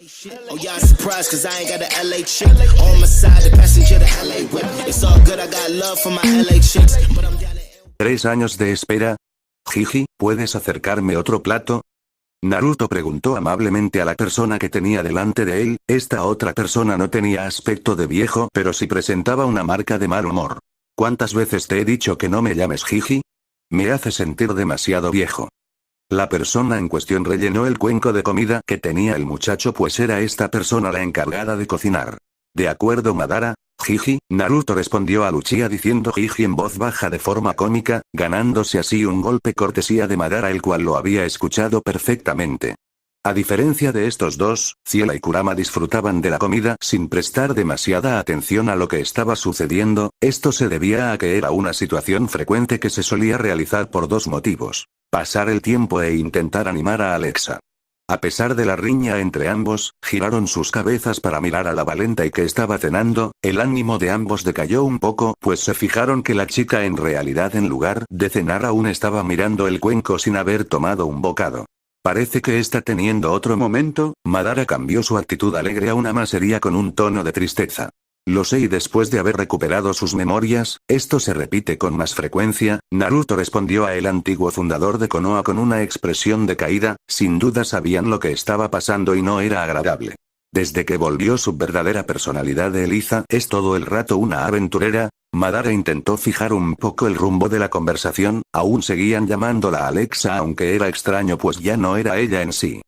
Oh, y'all surprised cause I ain't got a LA chick on my side, the passenger, the LA whip. It's all good, I got love for my LA chicks, but I'm down to... 3 años de espera. Jiji, ¿puedes acercarme otro plato? Naruto preguntó amablemente a la persona que tenía delante de él. Esta otra persona no tenía aspecto de viejo, pero sí presentaba una marca de mal humor. ¿Cuántas veces te he dicho que no me llames Jiji? Me hace sentir demasiado viejo. La persona en cuestión rellenó el cuenco de comida que tenía el muchacho, pues era esta persona la encargada de cocinar. ¿De acuerdo, Madara? Jiji, Naruto respondió a Uchiha diciendo Jiji en voz baja de forma cómica, ganándose así un golpe cortesía de Madara, el cual lo había escuchado perfectamente. A diferencia de estos dos, Ciela y Kurama disfrutaban de la comida sin prestar demasiada atención a lo que estaba sucediendo. Esto se debía a que era una situación frecuente que se solía realizar por dos motivos: pasar el tiempo e intentar animar a Alexa. A pesar de la riña entre ambos, giraron sus cabezas para mirar a la Valentine que estaba cenando. El ánimo de ambos decayó un poco, pues se fijaron que la chica en realidad en lugar de cenar aún estaba mirando el cuenco sin haber tomado un bocado. Parece que está teniendo otro momento. Madara cambió su actitud alegre a una más seria con un tono de tristeza. Lo sé, y después de haber recuperado sus memorias, esto se repite con más frecuencia. Naruto respondió a el antiguo fundador de Konoha con una expresión decaída. Sin duda sabían lo que estaba pasando y no era agradable. Desde que volvió su verdadera personalidad de Eliza, es todo el rato una aventurera. Madara intentó fijar un poco el rumbo de la conversación. Aún seguían llamándola Alexa, aunque era extraño pues ya no era ella en sí.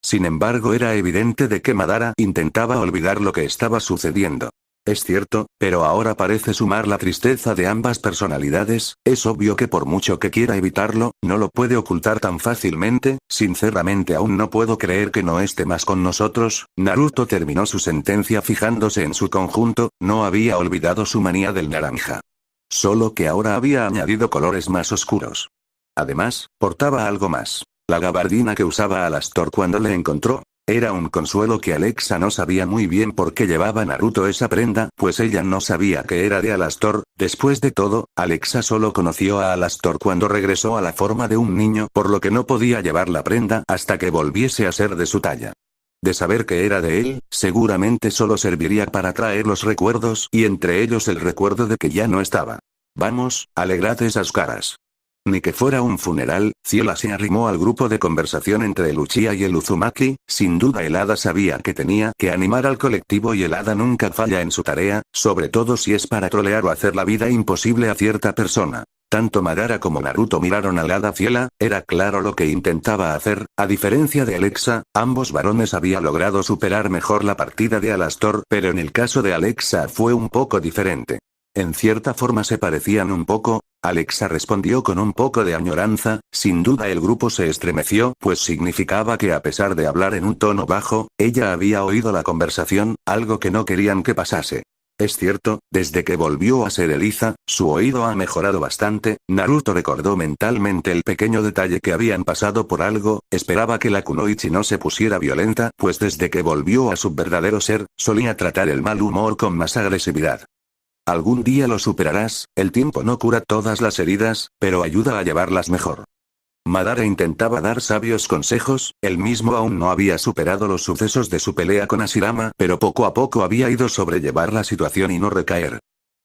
Sin embargo, era evidente de que Madara intentaba olvidar lo que estaba sucediendo. Es cierto, pero ahora parece sumar la tristeza de ambas personalidades. Es obvio que por mucho que quiera evitarlo, no lo puede ocultar tan fácilmente. Sinceramente aún no puedo creer que no esté más con nosotros. Naruto terminó su sentencia fijándose en su conjunto. No había olvidado su manía del naranja. Solo que ahora había añadido colores más oscuros. Además, portaba algo más. La gabardina que usaba Alastor cuando le encontró. Era un consuelo que Alexa no sabía muy bien por qué llevaba Naruto esa prenda, pues ella no sabía que era de Alastor. Después de todo, Alexa solo conoció a Alastor cuando regresó a la forma de un niño, por lo que no podía llevar la prenda hasta que volviese a ser de su talla. De saber que era de él, seguramente solo serviría para traer los recuerdos, y entre ellos el recuerdo de que ya no estaba. Vamos, alegrad esas caras. Ni que fuera un funeral. Ciela se arrimó al grupo de conversación entre el Uchiha y el Uzumaki. Sin duda el hada sabía que tenía que animar al colectivo y el hada nunca falla en su tarea, sobre todo si es para trolear o hacer la vida imposible a cierta persona. Tanto Madara como Naruto miraron al hada Ciela. Era claro lo que intentaba hacer. A diferencia de Alexa, ambos varones habían logrado superar mejor la partida de Alastor, pero en el caso de Alexa fue un poco diferente. En cierta forma se parecían un poco. Alexa respondió con un poco de añoranza. Sin duda el grupo se estremeció, pues significaba que a pesar de hablar en un tono bajo, ella había oído la conversación, algo que no querían que pasase. Es cierto, desde que volvió a ser Eliza, su oído ha mejorado bastante. Naruto recordó mentalmente el pequeño detalle que habían pasado por algo. Esperaba que la Kunoichi no se pusiera violenta, pues desde que volvió a su verdadero ser, solía tratar el mal humor con más agresividad. Algún día lo superarás. El tiempo no cura todas las heridas, pero ayuda a llevarlas mejor. Madara intentaba dar sabios consejos. Él mismo aún no había superado los sucesos de su pelea con Hashirama, pero poco a poco había ido sobrellevar la situación y no recaer.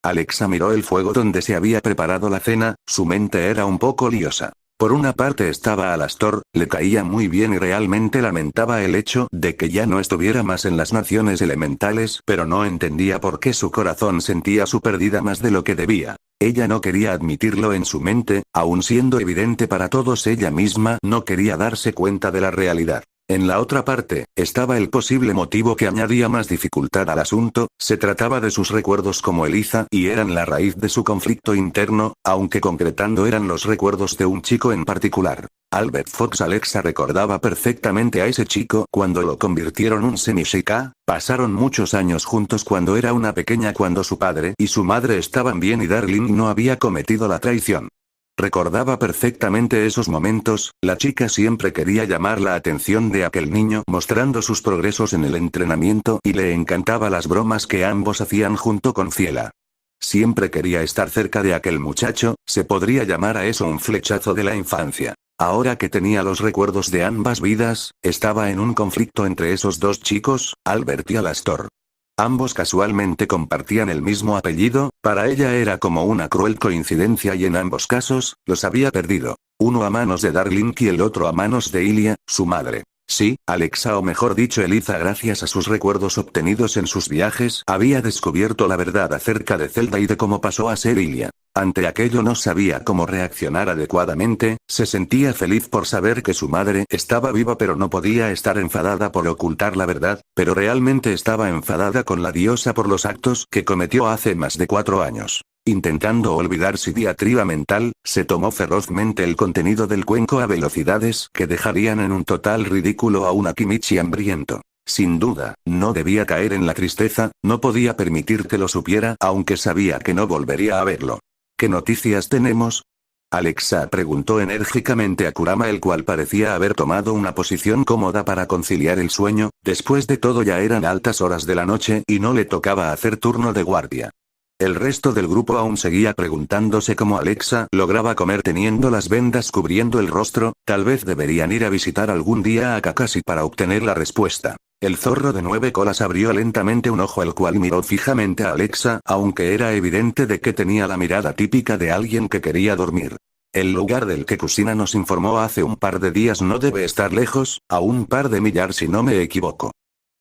Alexa miró el fuego donde se había preparado la cena. Su mente era un poco liosa. Por una parte estaba Alastor, le caía muy bien y realmente lamentaba el hecho de que ya no estuviera más en las naciones elementales, pero no entendía por qué su corazón sentía su pérdida más de lo que debía. Ella no quería admitirlo en su mente, aun siendo evidente para todos, ella misma no quería darse cuenta de la realidad. En la otra parte, estaba el posible motivo que añadía más dificultad al asunto. Se trataba de sus recuerdos como Eliza, y eran la raíz de su conflicto interno, aunque concretando eran los recuerdos de un chico en particular. Albert Fox. Alexa recordaba perfectamente a ese chico cuando lo convirtieron un semi-shika. Pasaron muchos años juntos cuando era una pequeña, cuando su padre y su madre estaban bien y Darling no había cometido la traición. Recordaba perfectamente esos momentos. La chica siempre quería llamar la atención de aquel niño mostrando sus progresos en el entrenamiento y le encantaba las bromas que ambos hacían junto con Ciela. Siempre quería estar cerca de aquel muchacho. Se podría llamar a eso un flechazo de la infancia. Ahora que tenía los recuerdos de ambas vidas, estaba en un conflicto entre esos dos chicos, Albert y Alastor. Ambos casualmente compartían el mismo apellido, para ella era como una cruel coincidencia y en ambos casos, los había perdido. Uno a manos de Darling y el otro a manos de Ilia, su madre. Sí, Alexa o mejor dicho Eliza gracias a sus recuerdos obtenidos en sus viajes había descubierto la verdad acerca de Zelda y de cómo pasó a ser Ilia. Ante aquello no sabía cómo reaccionar adecuadamente, se sentía feliz por saber que su madre estaba viva pero no podía estar enfadada por ocultar la verdad, pero realmente estaba enfadada con la diosa por los actos que cometió hace más de 4 años. Intentando olvidar su diatriba mental, se tomó ferozmente el contenido del cuenco a velocidades que dejarían en un total ridículo a un Akimichi hambriento. Sin duda, no debía caer en la tristeza, no podía permitir que lo supiera aunque sabía que no volvería a verlo. ¿Qué noticias tenemos? Alexa preguntó enérgicamente a Kurama el cual parecía haber tomado una posición cómoda para conciliar el sueño, después de todo ya eran altas horas de la noche y no le tocaba hacer turno de guardia. El resto del grupo aún seguía preguntándose cómo Alexa lograba comer teniendo las vendas cubriendo el rostro, tal vez deberían ir a visitar algún día a Kakashi para obtener la respuesta. El zorro de 9 colas abrió lentamente un ojo el cual miró fijamente a Alexa, aunque era evidente de que tenía la mirada típica de alguien que quería dormir. El lugar del que Kusina nos informó hace un par de días no debe estar lejos, a un par de millas si no me equivoco.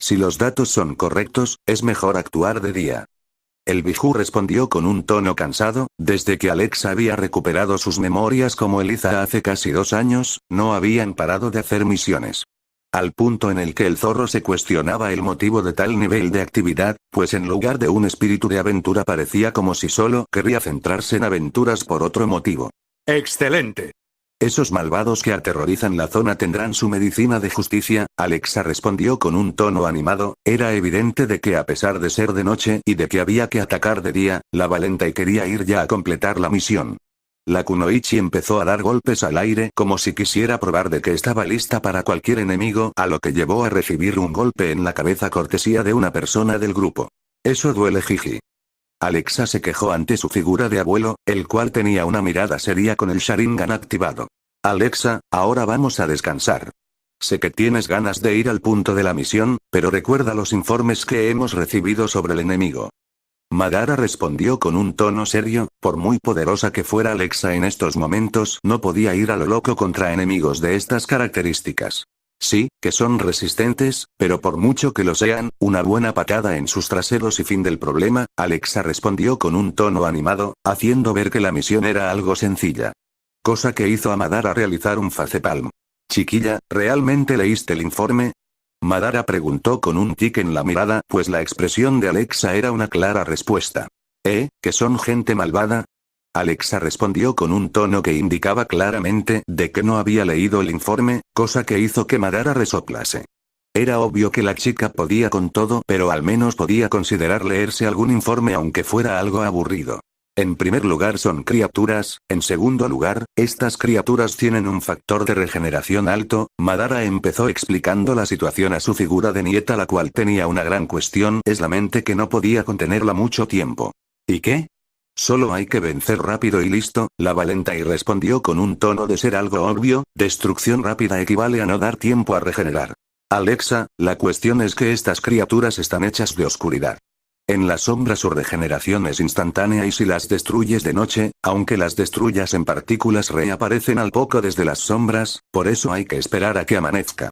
Si los datos son correctos, es mejor actuar de día. El Biju respondió con un tono cansado, desde que Alexa había recuperado sus memorias como Eliza hace casi 2 años, no habían parado de hacer misiones. Al punto en el que el zorro se cuestionaba el motivo de tal nivel de actividad, pues en lugar de un espíritu de aventura parecía como si solo querría centrarse en aventuras por otro motivo. ¡Excelente! Esos malvados que aterrorizan la zona tendrán su medicina de justicia, Alexa respondió con un tono animado, era evidente de que a pesar de ser de noche y de que había que atacar de día, la Valentine quería ir ya a completar la misión. La Kunoichi empezó a dar golpes al aire como si quisiera probar de que estaba lista para cualquier enemigo, a lo que llevó a recibir un golpe en la cabeza cortesía de una persona del grupo. Eso duele jiji. Alexa se quejó ante su figura de abuelo, el cual tenía una mirada seria con el Sharingan activado. Alexa, ahora vamos a descansar. Sé que tienes ganas de ir al punto de la misión, pero recuerda los informes que hemos recibido sobre el enemigo. Madara respondió con un tono serio, por muy poderosa que fuera Alexa en estos momentos no podía ir a lo loco contra enemigos de estas características. Sí, que son resistentes, pero por mucho que lo sean, una buena patada en sus traseros y fin del problema, Alexa respondió con un tono animado, haciendo ver que la misión era algo sencilla. Cosa que hizo a Madara realizar un facepalm. Chiquilla, ¿realmente leíste el informe? Madara preguntó con un tic en la mirada, pues la expresión de Alexa era una clara respuesta. ¿Que son gente malvada? Alexa respondió con un tono que indicaba claramente de que no había leído el informe, cosa que hizo que Madara resoplase. Era obvio que la chica podía con todo, pero al menos podía considerar leerse algún informe aunque fuera algo aburrido. En primer lugar son criaturas, en segundo lugar, estas criaturas tienen un factor de regeneración alto. Madara empezó explicando la situación a su figura de nieta la cual tenía una gran cuestión, es la mente que no podía contenerla mucho tiempo. ¿Y qué? Solo hay que vencer rápido y listo, la Valentine respondió con un tono de ser algo obvio, destrucción rápida equivale a no dar tiempo a regenerar. Alexa, la cuestión es que estas criaturas están hechas de oscuridad. En la sombra su regeneración es instantánea y si las destruyes de noche, aunque las destruyas en partículas reaparecen al poco desde las sombras, por eso hay que esperar a que amanezca.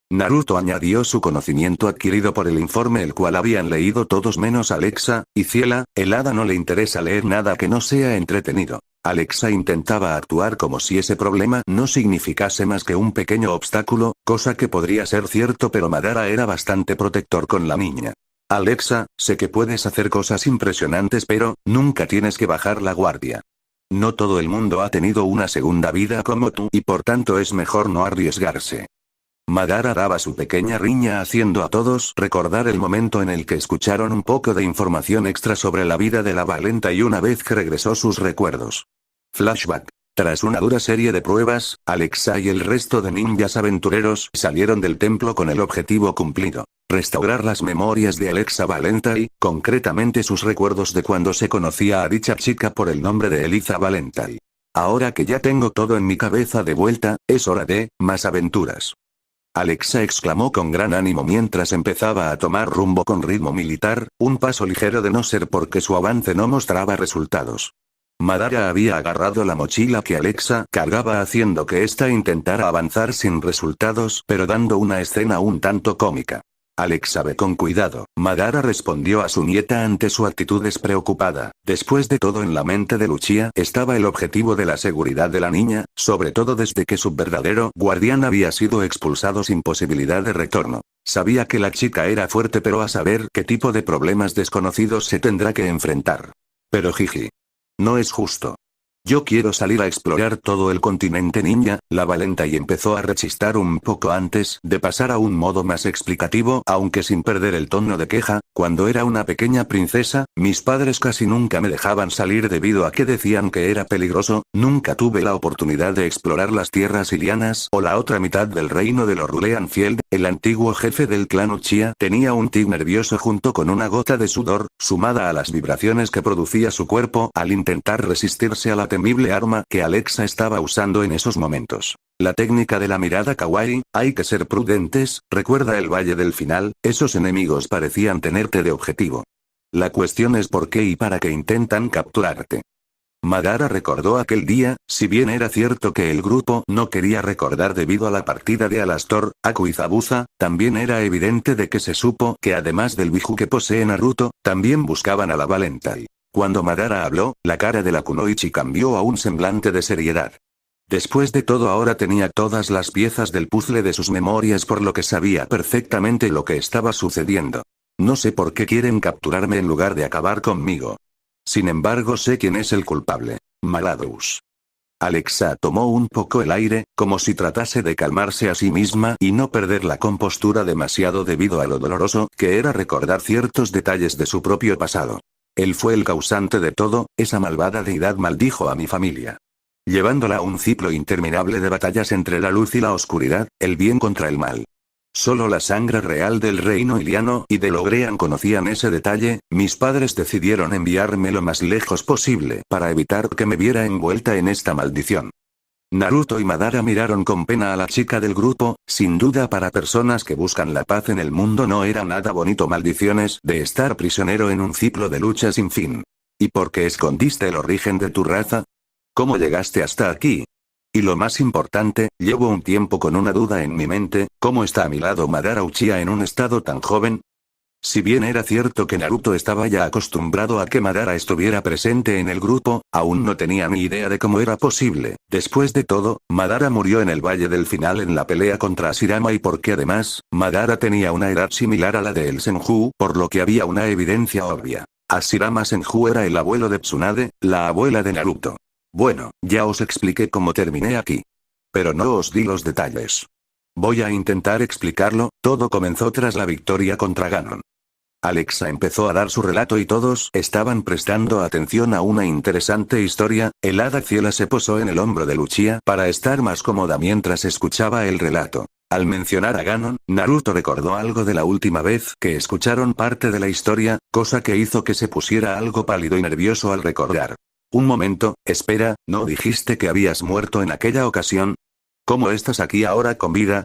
Naruto añadió su conocimiento adquirido por el informe el cual habían leído todos menos Alexa, y Ciela, el hada no le interesa leer nada que no sea entretenido. Alexa intentaba actuar como si ese problema no significase más que un pequeño obstáculo, cosa que podría ser cierto pero Madara era bastante protector con la niña. Alexa, sé que puedes hacer cosas impresionantes pero, nunca tienes que bajar la guardia. No todo el mundo ha tenido una segunda vida como tú y por tanto es mejor no arriesgarse. Madara daba su pequeña riña haciendo a todos recordar el momento en el que escucharon un poco de información extra sobre la vida de la Valenta y una vez que regresó sus recuerdos. Flashback. Tras una dura serie de pruebas, Alexa y el resto de ninjas aventureros salieron del templo con el objetivo cumplido. Restaurar las memorias de Alexa Valentine, concretamente sus recuerdos de cuando se conocía a dicha chica por el nombre de Eliza Valentine. Ahora que ya tengo todo en mi cabeza de vuelta, es hora de más aventuras. Alexa exclamó con gran ánimo mientras empezaba a tomar rumbo con ritmo militar, un paso ligero de no ser porque su avance no mostraba resultados. Madara había agarrado la mochila que Alexa cargaba haciendo que ésta intentara avanzar sin resultados pero dando una escena un tanto cómica. Alexa ve con cuidado, Madara respondió a su nieta ante su actitud despreocupada. Después de todo en la mente de Lucia estaba el objetivo de la seguridad de la niña, sobre todo desde que su verdadero guardián había sido expulsado sin posibilidad de retorno. Sabía que la chica era fuerte pero a saber qué tipo de problemas desconocidos se tendrá que enfrentar. Pero jiji. No es justo. Yo quiero salir a explorar todo el continente ninja, la valenta y empezó a rechistar un poco antes de pasar a un modo más explicativo, aunque sin perder el tono de queja. Cuando era una pequeña princesa, mis padres casi nunca me dejaban salir debido a que decían que era peligroso, nunca tuve la oportunidad de explorar las tierras ilianas o la otra mitad del reino de los Ruleanfield. El antiguo jefe del clan Uchiha tenía un tic nervioso junto con una gota de sudor, sumada a las vibraciones que producía su cuerpo al intentar resistirse a la temible arma que Alexa estaba usando en esos momentos. La técnica de la mirada kawaii, hay que ser prudentes, recuerda el valle del final, esos enemigos parecían tenerte de objetivo. La cuestión es por qué y para qué intentan capturarte. Madara recordó aquel día, si bien era cierto que el grupo no quería recordar debido a la partida de Alastor, Aku y Zabuza, también era evidente de que se supo que además del Biju que posee Naruto, también buscaban a la Valentai. Cuando Madara habló, la cara de la Kunoichi cambió a un semblante de seriedad. Después de todo ahora tenía todas las piezas del puzzle de sus memorias por lo que sabía perfectamente lo que estaba sucediendo. No sé por qué quieren capturarme en lugar de acabar conmigo. Sin embargo sé quién es el culpable. Maladous. Alexa tomó un poco el aire, como si tratase de calmarse a sí misma y no perder la compostura demasiado debido a lo doloroso que era recordar ciertos detalles de su propio pasado. Él fue el causante de todo, esa malvada deidad maldijo a mi familia. Llevándola a un ciclo interminable de batallas entre la luz y la oscuridad, el bien contra el mal. Solo la sangre real del reino iliano y de Logrean conocían ese detalle. Mis padres decidieron enviarme lo más lejos posible para evitar que me viera envuelta en esta maldición. Naruto y Madara miraron con pena a la chica del grupo, sin duda para personas que buscan la paz en el mundo no era nada bonito maldiciones de estar prisionero en un ciclo de lucha sin fin. ¿Y por qué escondiste el origen de tu raza? ¿Cómo llegaste hasta aquí? Y lo más importante, llevo un tiempo con una duda en mi mente, ¿cómo está a mi lado Madara Uchiha en un estado tan joven? Si bien era cierto que Naruto estaba ya acostumbrado a que Madara estuviera presente en el grupo, aún no tenía ni idea de cómo era posible. Después de todo, Madara murió en el Valle del Final en la pelea contra Hashirama y porque además, Madara tenía una edad similar a la de el Senju, por lo que había una evidencia obvia. Hashirama Senju era el abuelo de Tsunade, la abuela de Naruto. Bueno, ya os expliqué cómo terminé aquí. Pero no os di los detalles. Voy a intentar explicarlo. Todo comenzó tras la victoria contra Ganon. Alexa empezó a dar su relato y todos estaban prestando atención a una interesante historia. El hada Ciela se posó en el hombro de Uchiha para estar más cómoda mientras escuchaba el relato. Al mencionar a Ganon, Naruto recordó algo de la última vez que escucharon parte de la historia, cosa que hizo que se pusiera algo pálido y nervioso al recordar. Un momento, espera, ¿no dijiste que habías muerto en aquella ocasión? ¿Cómo estás aquí ahora con vida?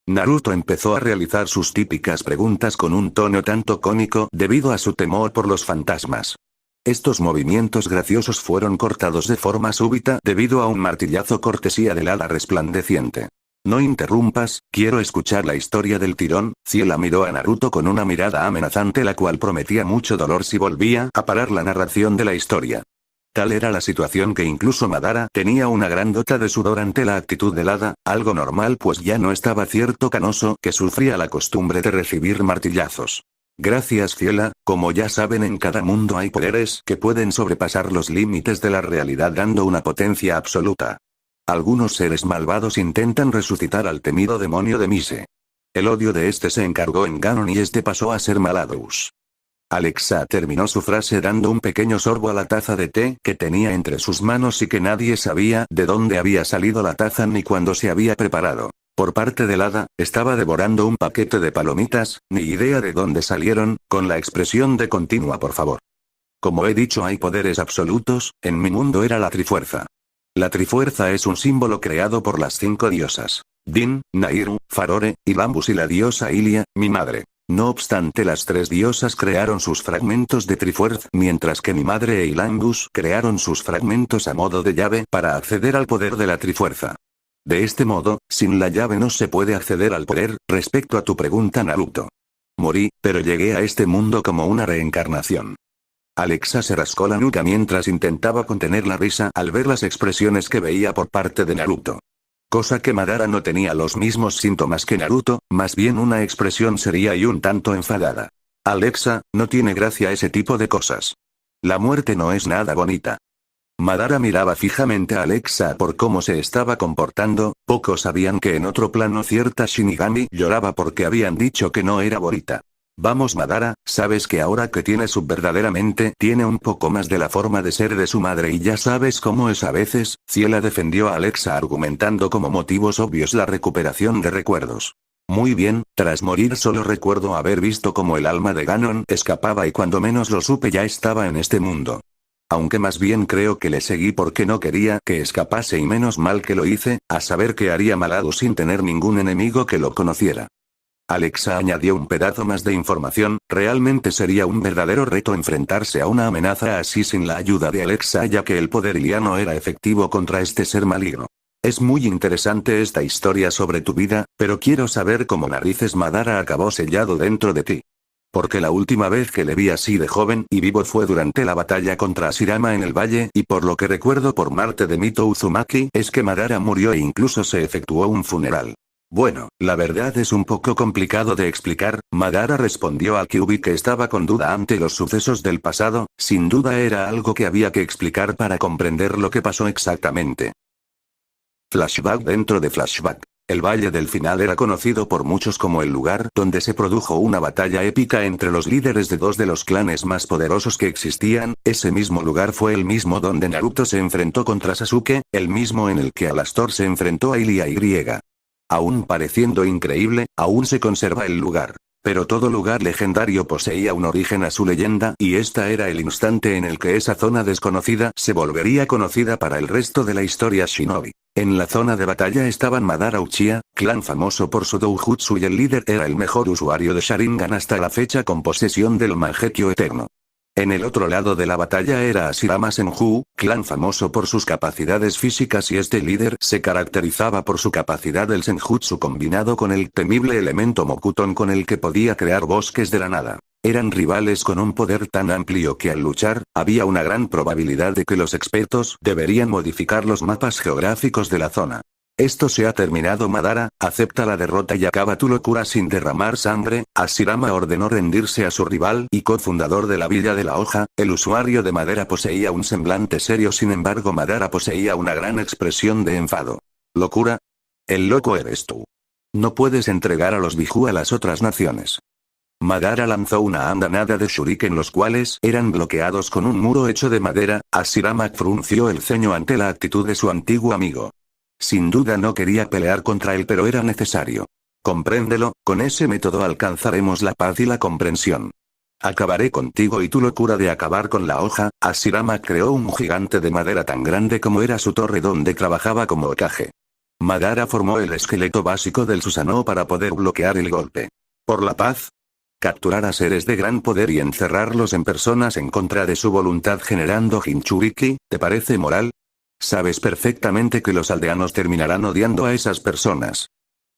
Naruto empezó a realizar sus típicas preguntas con un tono tanto cómico debido a su temor por los fantasmas. Estos movimientos graciosos fueron cortados de forma súbita debido a un martillazo cortesía del hada resplandeciente. No interrumpas, quiero escuchar la historia del tirón. Ciela miró a Naruto con una mirada amenazante la cual prometía mucho dolor si volvía a parar la narración de la historia. Tal era la situación que incluso Madara tenía una gran gota de sudor ante la actitud del hada, algo normal pues ya no estaba cierto canoso que sufría la costumbre de recibir martillazos. Gracias Ciela, como ya saben en cada mundo hay poderes que pueden sobrepasar los límites de la realidad dando una potencia absoluta. Algunos seres malvados intentan resucitar al temido demonio de Mise. El odio de este se encargó en Ganon y este pasó a ser Maladous. Alexa terminó su frase dando un pequeño sorbo a la taza de té que tenía entre sus manos y que nadie sabía de dónde había salido la taza ni cuándo se había preparado. Por parte del hada, estaba devorando un paquete de palomitas, ni idea de dónde salieron, con la expresión de continua por favor. Como he dicho hay poderes absolutos, en mi mundo era la Trifuerza. La Trifuerza es un símbolo creado por las 5 diosas. Din, Nairu, Farore, y Lambus y la diosa Ilia, mi madre. No obstante, las 3 diosas crearon sus fragmentos de Trifuerza, mientras que mi madre e Ilambus crearon sus fragmentos a modo de llave para acceder al poder de la Trifuerza. De este modo, sin la llave no se puede acceder al poder. Respecto a tu pregunta, Naruto. Morí, pero llegué a este mundo como una reencarnación. Alexa se rascó la nuca mientras intentaba contener la risa al ver las expresiones que veía por parte de Naruto. Cosa que Madara no tenía los mismos síntomas que Naruto, más bien una expresión seria y un tanto enfadada. Alexa, no tiene gracia ese tipo de cosas. La muerte no es nada bonita. Madara miraba fijamente a Alexa por cómo se estaba comportando. Pocos sabían que en otro plano cierta Shinigami lloraba porque habían dicho que no era bonita. Vamos Madara, sabes que ahora que tiene sub verdaderamente tiene un poco más de la forma de ser de su madre y ya sabes cómo es a veces. Ciela defendió a Alexa argumentando como motivos obvios la recuperación de recuerdos. Muy bien, tras morir solo recuerdo haber visto cómo el alma de Ganon escapaba y cuando menos lo supe ya estaba en este mundo. Aunque más bien creo que le seguí porque no quería que escapase y menos mal que lo hice, a saber que haría malado sin tener ningún enemigo que lo conociera. Alexa añadió un pedazo más de información. Realmente sería un verdadero reto enfrentarse a una amenaza así sin la ayuda de Alexa, ya que el poder iliano era efectivo contra este ser maligno. Es muy interesante esta historia sobre tu vida, pero quiero saber cómo narices Madara acabó sellado dentro de ti. Porque la última vez que le vi así de joven y vivo fue durante la batalla contra Ashirama en el valle, y por lo que recuerdo por parte de Mito Uzumaki es que Madara murió e incluso se efectuó un funeral. Bueno, la verdad es un poco complicado de explicar. Madara respondió a Kyuubi que estaba con duda ante los sucesos del pasado. Sin duda era algo que había que explicar para comprender lo que pasó exactamente. Flashback dentro de flashback. El Valle del Final era conocido por muchos como el lugar donde se produjo una batalla épica entre los líderes de 2 de los clanes más poderosos que existían. Ese mismo lugar fue el mismo donde Naruto se enfrentó contra Sasuke, el mismo en el que Alastor se enfrentó a Ilia y. Aún pareciendo increíble, aún se conserva el lugar. Pero todo lugar legendario poseía un origen a su leyenda, y este era el instante en el que esa zona desconocida se volvería conocida para el resto de la historia shinobi. En la zona de batalla estaban Madara Uchiha, clan famoso por su doujutsu, y el líder era el mejor usuario de Sharingan hasta la fecha con posesión del Mangekyo eterno. En el otro lado de la batalla era Hashirama Senju, clan famoso por sus capacidades físicas, y este líder se caracterizaba por su capacidad del Senjutsu combinado con el temible elemento Mokuton con el que podía crear bosques de la nada. Eran rivales con un poder tan amplio que al luchar, había una gran probabilidad de que los expertos deberían modificar los mapas geográficos de la zona. Esto se ha terminado. Madara, acepta la derrota y acaba tu locura sin derramar sangre. Hashirama ordenó rendirse a su rival y cofundador de la Villa de la Hoja. El usuario de madera poseía un semblante serio, sin embargo Madara poseía una gran expresión de enfado. ¿Locura? El loco eres tú. No puedes entregar a los Biju a las otras naciones. Madara lanzó una andanada de shuriken los cuales eran bloqueados con un muro hecho de madera. Hashirama frunció el ceño ante la actitud de su antiguo amigo. Sin duda no quería pelear contra él, pero era necesario. Compréndelo, con ese método alcanzaremos la paz y la comprensión. Acabaré contigo y tu locura de acabar con la hoja. Hashirama creó un gigante de madera tan grande como era su torre donde trabajaba como Hokage. Madara formó el esqueleto básico del Susanoo para poder bloquear el golpe. ¿Por la paz? Capturar a seres de gran poder y encerrarlos en personas en contra de su voluntad generando Jinchuriki, ¿te parece moral? Sabes perfectamente que los aldeanos terminarán odiando a esas personas.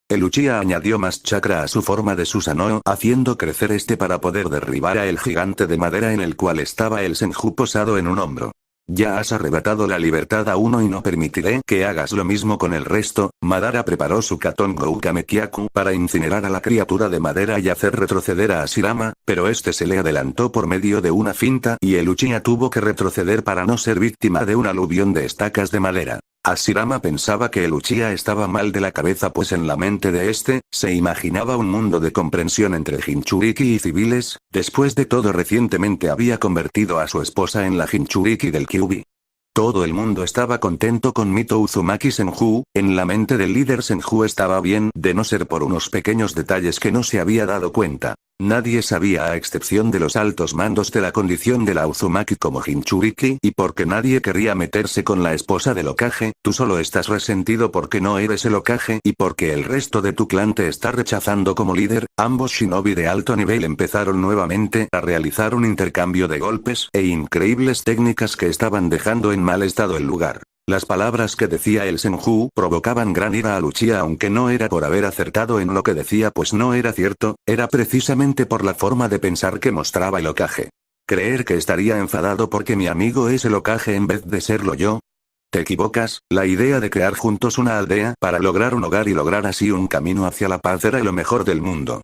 El Uchiha añadió más chakra a su forma de Susanoo, haciendo crecer este para poder derribar a el gigante de madera en el cual estaba el Senju posado en un hombro. Ya has arrebatado la libertad a uno y no permitiré que hagas lo mismo con el resto. Madara preparó su Katon Goukamekyaku para incinerar a la criatura de madera y hacer retroceder a Hashirama, pero este se le adelantó por medio de una finta y el Uchiha tuvo que retroceder para no ser víctima de un aluvión de estacas de madera. Hashirama pensaba que el Uchiha estaba mal de la cabeza, pues en la mente de este, se imaginaba un mundo de comprensión entre Jinchuriki y civiles. Después de todo, recientemente había convertido a su esposa en la Jinchuriki del Kyuubi. Todo el mundo estaba contento con Mito Uzumaki Senju. En la mente del líder Senju estaba bien, de no ser por unos pequeños detalles que no se había dado cuenta. Nadie sabía a excepción de los altos mandos de la condición de la Uzumaki como Jinchuriki, y porque nadie quería meterse con la esposa del Hokage, tú solo estás resentido porque no eres el Hokage y porque el resto de tu clan te está rechazando como líder. Ambos shinobi de alto nivel empezaron nuevamente a realizar un intercambio de golpes e increíbles técnicas que estaban dejando en mal estado el lugar. Las palabras que decía el Senju provocaban gran ira a Uchiha, aunque no era por haber acertado en lo que decía, pues no era cierto, era precisamente por la forma de pensar que mostraba el Hokage. ¿Creer que estaría enfadado porque mi amigo es el Hokage en vez de serlo yo? Te equivocas, la idea de crear juntos una aldea para lograr un hogar y lograr así un camino hacia la paz era lo mejor del mundo.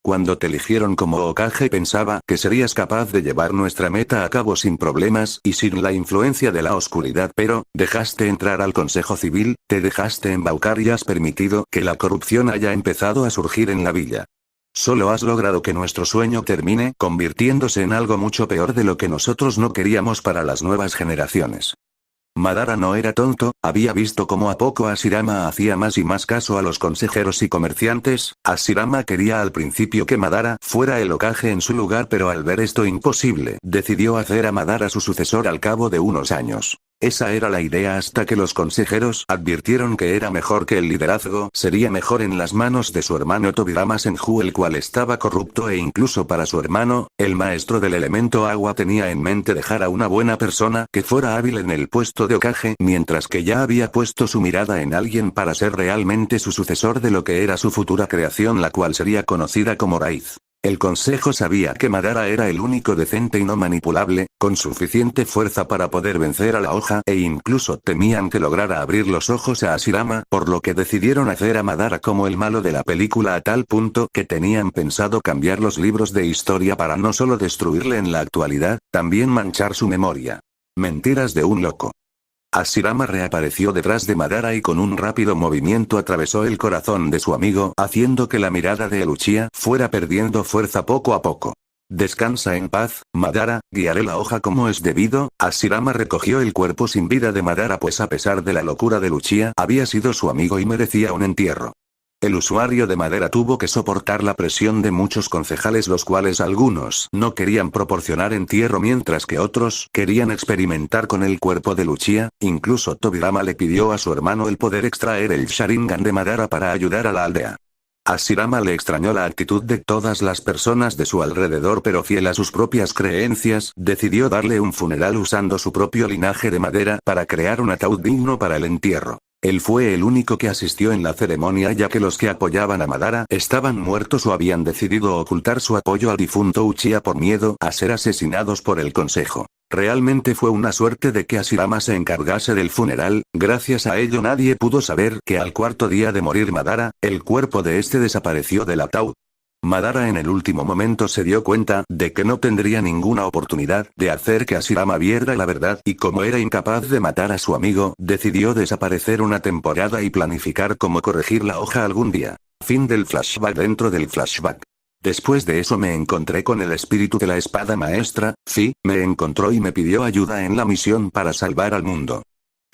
Cuando te eligieron como Hokage pensaba que serías capaz de llevar nuestra meta a cabo sin problemas y sin la influencia de la oscuridad, pero, dejaste entrar al Consejo Civil, te dejaste embaucar y has permitido que la corrupción haya empezado a surgir en la villa. Solo has logrado que nuestro sueño termine convirtiéndose en algo mucho peor de lo que nosotros no queríamos para las nuevas generaciones. Madara no era tonto, había visto cómo a poco Hashirama hacía más y más caso a los consejeros y comerciantes. Hashirama quería al principio que Madara fuera el Hokage en su lugar, pero al ver esto imposible, decidió hacer a Madara su sucesor al cabo de unos años. Esa era la idea hasta que los consejeros advirtieron que era mejor que el liderazgo sería mejor en las manos de su hermano Tobirama Senju, el cual estaba corrupto, e incluso para su hermano, el maestro del elemento agua, tenía en mente dejar a una buena persona que fuera hábil en el puesto de Hokage, mientras que ya había puesto su mirada en alguien para ser realmente su sucesor de lo que era su futura creación, la cual sería conocida como Raíz. El consejo sabía que Madara era el único decente y no manipulable, con suficiente fuerza para poder vencer a la hoja, e incluso temían que lograra abrir los ojos a Hashirama, por lo que decidieron hacer a Madara como el malo de la película, a tal punto que tenían pensado cambiar los libros de historia para no solo destruirle en la actualidad, también manchar su memoria. Mentiras de un loco. Hashirama reapareció detrás de Madara y con un rápido movimiento atravesó el corazón de su amigo, haciendo que la mirada de Uchiha fuera perdiendo fuerza poco a poco. Descansa en paz, Madara, guiaré la hoja como es debido. Hashirama recogió el cuerpo sin vida de Madara, pues a pesar de la locura de Uchiha, había sido su amigo y merecía un entierro. El usuario de madera tuvo que soportar la presión de muchos concejales, los cuales algunos no querían proporcionar entierro mientras que otros querían experimentar con el cuerpo de Uchiha. Incluso Tobirama le pidió a su hermano el poder extraer el Sharingan de Madara para ayudar a la aldea. Hashirama le extrañó la actitud de todas las personas de su alrededor, pero fiel a sus propias creencias, decidió darle un funeral usando su propio linaje de madera para crear un ataúd digno para el entierro. Él fue el único que asistió en la ceremonia, ya que los que apoyaban a Madara estaban muertos o habían decidido ocultar su apoyo al difunto Uchiha por miedo a ser asesinados por el consejo. Realmente fue una suerte de que Hashirama se encargase del funeral, gracias a ello nadie pudo saber que al cuarto día de morir Madara, el cuerpo de este desapareció del ataúd. Madara en el último momento se dio cuenta de que no tendría ninguna oportunidad de hacer que Hashirama viera la verdad, y como era incapaz de matar a su amigo, decidió desaparecer una temporada y planificar cómo corregir la hoja algún día. Fin del flashback dentro del flashback. Después de eso me encontré con el espíritu de la espada maestra, me encontró y me pidió ayuda en la misión para salvar al mundo.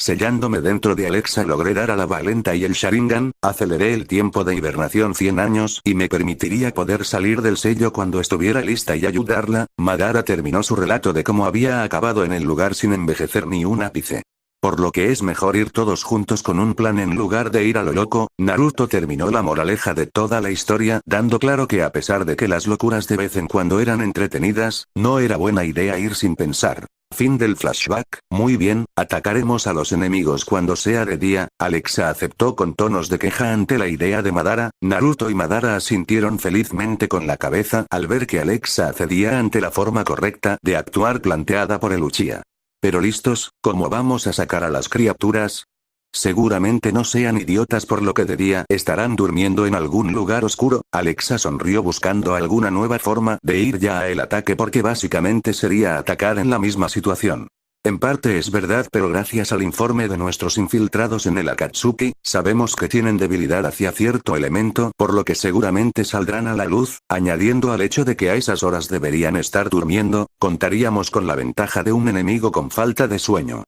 Sellándome dentro de Alexa logré dar a la Valenta y el Sharingan, aceleré el tiempo de hibernación 100 años y me permitiría poder salir del sello cuando estuviera lista y ayudarla. Madara terminó su relato de cómo había acabado en el lugar sin envejecer ni un ápice. Por lo que es mejor ir todos juntos con un plan en lugar de ir a lo loco. Naruto terminó la moraleja de toda la historia, dando claro que a pesar de que las locuras de vez en cuando eran entretenidas, no era buena idea ir sin pensar. Fin del flashback. Muy bien, atacaremos a los enemigos cuando sea de día. Alexa aceptó con tonos de queja ante la idea de Madara. Naruto y Madara asintieron felizmente con la cabeza al ver que Alexa accedía ante la forma correcta de actuar planteada por el Uchiha. Pero listos, ¿cómo vamos a sacar a las criaturas? Seguramente no sean idiotas, por lo que de día estarán durmiendo en algún lugar oscuro. Alexa sonrió buscando alguna nueva forma de ir ya a el ataque, porque básicamente sería atacar en la misma situación. En parte es verdad, pero gracias al informe de nuestros infiltrados en el Akatsuki, sabemos que tienen debilidad hacia cierto elemento, por lo que seguramente saldrán a la luz. Añadiendo al hecho de que a esas horas deberían estar durmiendo, contaríamos con la ventaja de un enemigo con falta de sueño.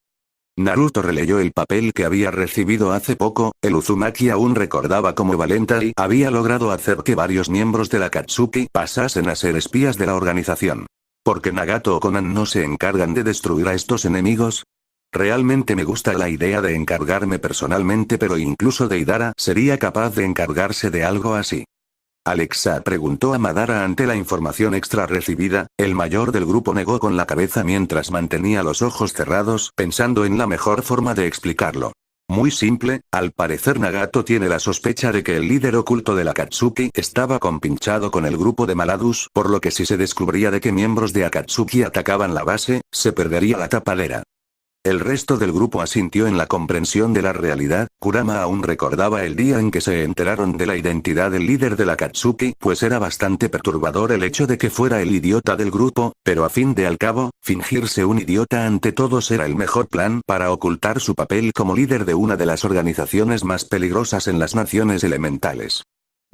Naruto releyó el papel que había recibido hace poco. El Uzumaki aún recordaba cómo Valentine había logrado hacer que varios miembros de la Akatsuki pasasen a ser espías de la organización. ¿Por qué Nagato o Konan no se encargan de destruir a estos enemigos? Realmente me gusta la idea de encargarme personalmente, pero incluso Deidara sería capaz de encargarse de algo así. Alexa, preguntó a Madara ante la información extra recibida. El mayor del grupo negó con la cabeza mientras mantenía los ojos cerrados, pensando en la mejor forma de explicarlo. Muy simple, al parecer Nagato tiene la sospecha de que el líder oculto de la Akatsuki estaba compinchado con el grupo de Maladus, por lo que si se descubría de que miembros de Akatsuki atacaban la base, se perdería la tapadera. El resto del grupo asintió en la comprensión de la realidad. Kurama aún recordaba el día en que se enteraron de la identidad del líder de la Akatsuki, pues era bastante perturbador el hecho de que fuera el idiota del grupo, pero a fin de al cabo, fingirse un idiota ante todos era el mejor plan para ocultar su papel como líder de una de las organizaciones más peligrosas en las naciones elementales.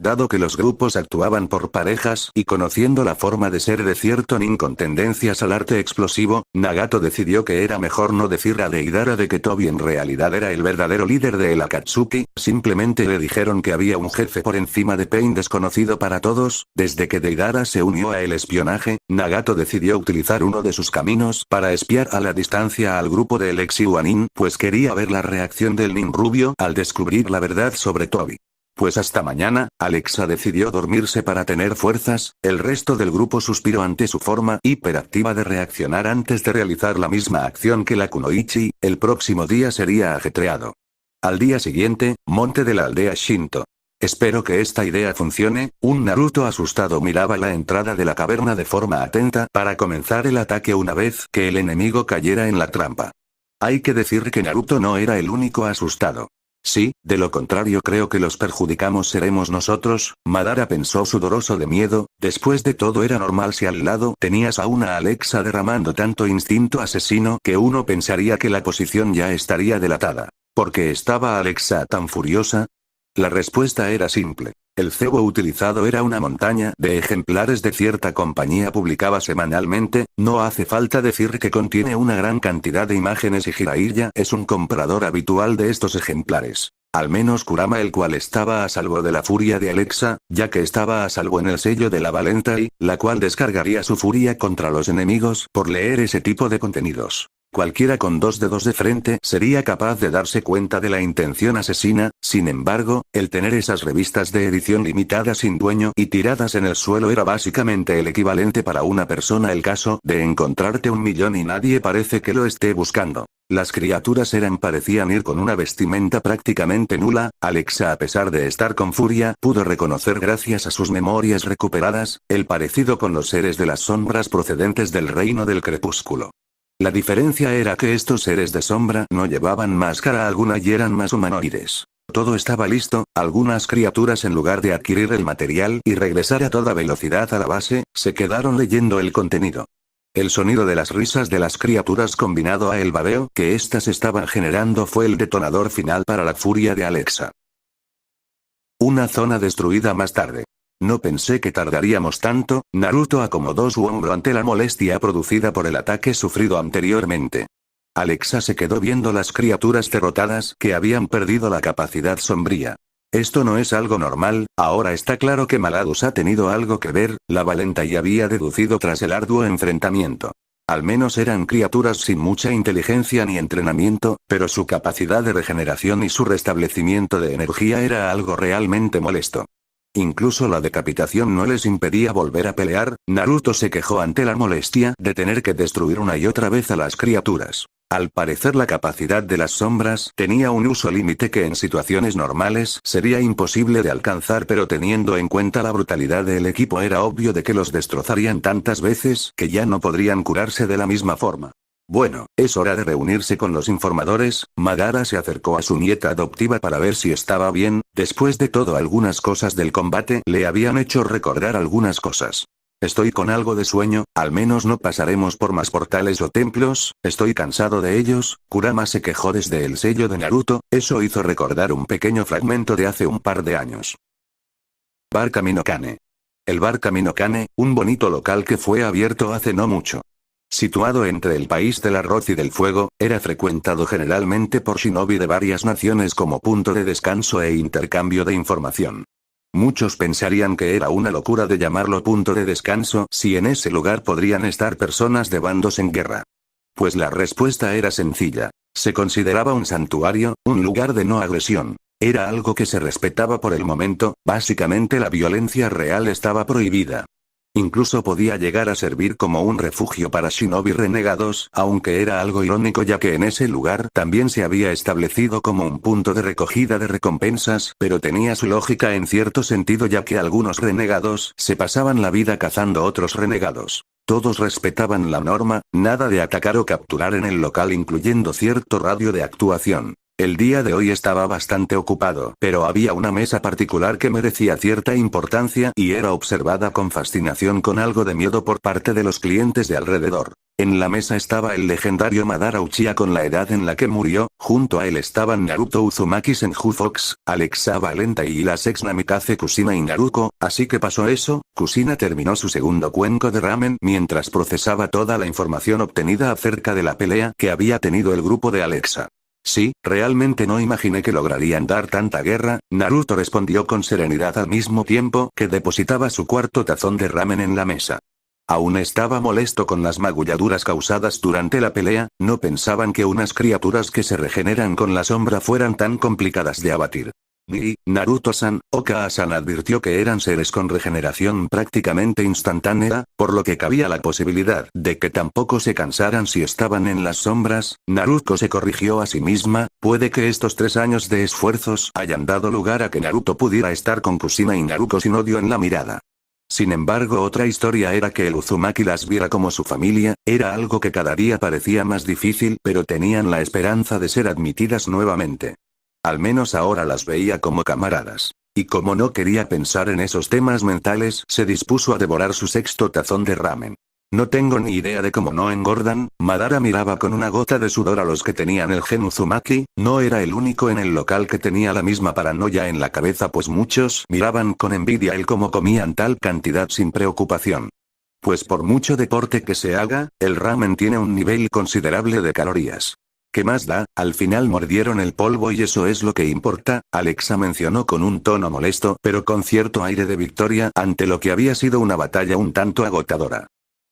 Dado que los grupos actuaban por parejas y conociendo la forma de ser de cierto nin con tendencias al arte explosivo, Nagato decidió que era mejor no decir a Deidara de que Tobi en realidad era el verdadero líder de el Akatsuki. Simplemente le dijeron que había un jefe por encima de Pain desconocido para todos. Desde que Deidara se unió a el espionaje, Nagato decidió utilizar uno de sus caminos para espiar a la distancia al grupo de el Exiuanin, pues quería ver la reacción del nin rubio al descubrir la verdad sobre Tobi. Pues hasta mañana. Alexa decidió dormirse para tener fuerzas. El resto del grupo suspiró ante su forma hiperactiva de reaccionar antes de realizar la misma acción que la Kunoichi. El próximo día sería ajetreado. Al día siguiente, monte de la aldea Shinto. Espero que esta idea funcione. Un Naruto asustado miraba la entrada de la caverna de forma atenta para comenzar el ataque una vez que el enemigo cayera en la trampa. Hay que decir que Naruto no era el único asustado. Sí, de lo contrario creo que los perjudicamos seremos nosotros. Madara pensó sudoroso de miedo. Después de todo era normal si al lado tenías a una Alexa derramando tanto instinto asesino que uno pensaría que la posición ya estaría delatada. ¿Por qué estaba Alexa tan furiosa? La respuesta era simple. El cebo utilizado era una montaña de ejemplares de cierta compañía publicada semanalmente. No hace falta decir que contiene una gran cantidad de imágenes y Jiraiya es un comprador habitual de estos ejemplares. Al menos Kurama, el cual estaba a salvo de la furia de Alexa, ya que estaba a salvo en el sello de la Valentine, la cual descargaría su furia contra los enemigos por leer ese tipo de contenidos. Cualquiera con dos dedos de frente sería capaz de darse cuenta de la intención asesina. Sin embargo, el tener esas revistas de edición limitada sin dueño y tiradas en el suelo era básicamente el equivalente para una persona el caso de encontrarte 1.000.000 y nadie parece que lo esté buscando. Las criaturas parecían ir con una vestimenta prácticamente nula. Alexa, a pesar de estar con furia, pudo reconocer gracias a sus memorias recuperadas, el parecido con los seres de las sombras procedentes del reino del crepúsculo. La diferencia era que estos seres de sombra no llevaban máscara alguna y eran más humanoides. Todo estaba listo. Algunas criaturas, en lugar de adquirir el material y regresar a toda velocidad a la base, se quedaron leyendo el contenido. El sonido de las risas de las criaturas combinado a el babeo que éstas estaban generando fue el detonador final para la furia de Alexa. Una zona destruida más tarde. No pensé que tardaríamos tanto. Naruto acomodó su hombro ante la molestia producida por el ataque sufrido anteriormente. Alexa se quedó viendo las criaturas derrotadas que habían perdido la capacidad sombría. Esto no es algo normal. Ahora está claro que Maladus ha tenido algo que ver. La Valentine había deducido tras el arduo enfrentamiento. Al menos eran criaturas sin mucha inteligencia ni entrenamiento, pero su capacidad de regeneración y su restablecimiento de energía era algo realmente molesto. Incluso la decapitación no les impedía volver a pelear. Naruto se quejó ante la molestia de tener que destruir una y otra vez a las criaturas. Al parecer la capacidad de las sombras tenía un uso límite que en situaciones normales sería imposible de alcanzar, pero teniendo en cuenta la brutalidad del equipo era obvio de que los destrozarían tantas veces que ya no podrían curarse de la misma forma. Bueno, es hora de reunirse con los informadores. Madara se acercó a su nieta adoptiva para ver si estaba bien. Después de todo, algunas cosas del combate le habían hecho recordar algunas cosas. Estoy con algo de sueño. Al menos no pasaremos por más portales o templos. Estoy cansado de ellos. Kurama se quejó desde el sello de Naruto. Eso hizo recordar un pequeño fragmento de hace un par de años. Bar Kaminokane. El Bar Kaminokane, un bonito local que fue abierto hace no mucho. Situado entre el país del arroz y del fuego, era frecuentado generalmente por shinobi de varias naciones como punto de descanso e intercambio de información. Muchos pensarían que era una locura de llamarlo punto de descanso si en ese lugar podrían estar personas de bandos en guerra. Pues la respuesta era sencilla. Se consideraba un santuario, un lugar de no agresión. Era algo que se respetaba por el momento, básicamente la violencia real estaba prohibida. Incluso podía llegar a servir como un refugio para shinobi renegados, aunque era algo irónico ya que en ese lugar también se había establecido como un punto de recogida de recompensas, pero tenía su lógica en cierto sentido ya que algunos renegados se pasaban la vida cazando otros renegados. Todos respetaban la norma, nada de atacar o capturar en el local incluyendo cierto radio de actuación. El día de hoy estaba bastante ocupado, pero había una mesa particular que merecía cierta importancia y era observada con fascinación con algo de miedo por parte de los clientes de alrededor. En la mesa estaba el legendario Madara Uchiha con la edad en la que murió, junto a él estaban Naruto Uzumaki Senju Fox, Alexa Valenta y las ex Namikaze Kushina y Naruko, así que pasó eso, Kushina terminó su segundo cuenco de ramen mientras procesaba toda la información obtenida acerca de la pelea que había tenido el grupo de Alexa. Sí, realmente no imaginé que lograrían dar tanta guerra, Naruto respondió con serenidad al mismo tiempo que depositaba su cuarto tazón de ramen en la mesa. Aún estaba molesto con las magulladuras causadas durante la pelea, no pensaban que unas criaturas que se regeneran con la sombra fueran tan complicadas de abatir. Ni, Naruto-san, Oka-san advirtió que eran seres con regeneración prácticamente instantánea, por lo que cabía la posibilidad de que tampoco se cansaran si estaban en las sombras. Naruto se corrigió a sí misma, puede que estos 3 años de esfuerzos hayan dado lugar a que Naruto pudiera estar con Kushina y Naruto sin odio en la mirada. Sin embargo, otra historia era que el Uzumaki las viera como su familia, era algo que cada día parecía más difícil, pero tenían la esperanza de ser admitidas nuevamente. Al menos ahora las veía como camaradas. Y como no quería pensar en esos temas mentales, se dispuso a devorar su sexto tazón de ramen. No tengo ni idea de cómo no engordan, Madara miraba con una gota de sudor a los que tenían el gen Uzumaki, no era el único en el local que tenía la misma paranoia en la cabeza pues muchos miraban con envidia el cómo comían tal cantidad sin preocupación. Pues por mucho deporte que se haga, el ramen tiene un nivel considerable de calorías. ¿Qué más da? Al final mordieron el polvo y eso es lo que importa, Alexa mencionó con un tono molesto pero con cierto aire de victoria ante lo que había sido una batalla un tanto agotadora.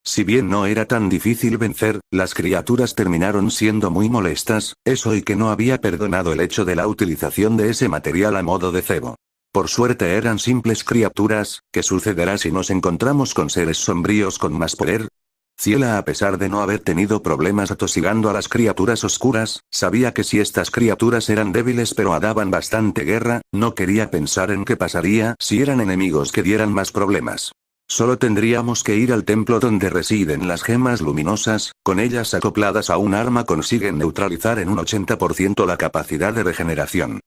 Si bien no era tan difícil vencer, las criaturas terminaron siendo muy molestas, eso y que no había perdonado el hecho de la utilización de ese material a modo de cebo. Por suerte eran simples criaturas, ¿qué sucederá si nos encontramos con seres sombríos con más poder? Ciela a pesar de no haber tenido problemas atosigando a las criaturas oscuras, sabía que si estas criaturas eran débiles pero daban bastante guerra, no quería pensar en qué pasaría si eran enemigos que dieran más problemas. Solo tendríamos que ir al templo donde residen las gemas luminosas, con ellas acopladas a un arma consiguen neutralizar en un 80% la capacidad de regeneración.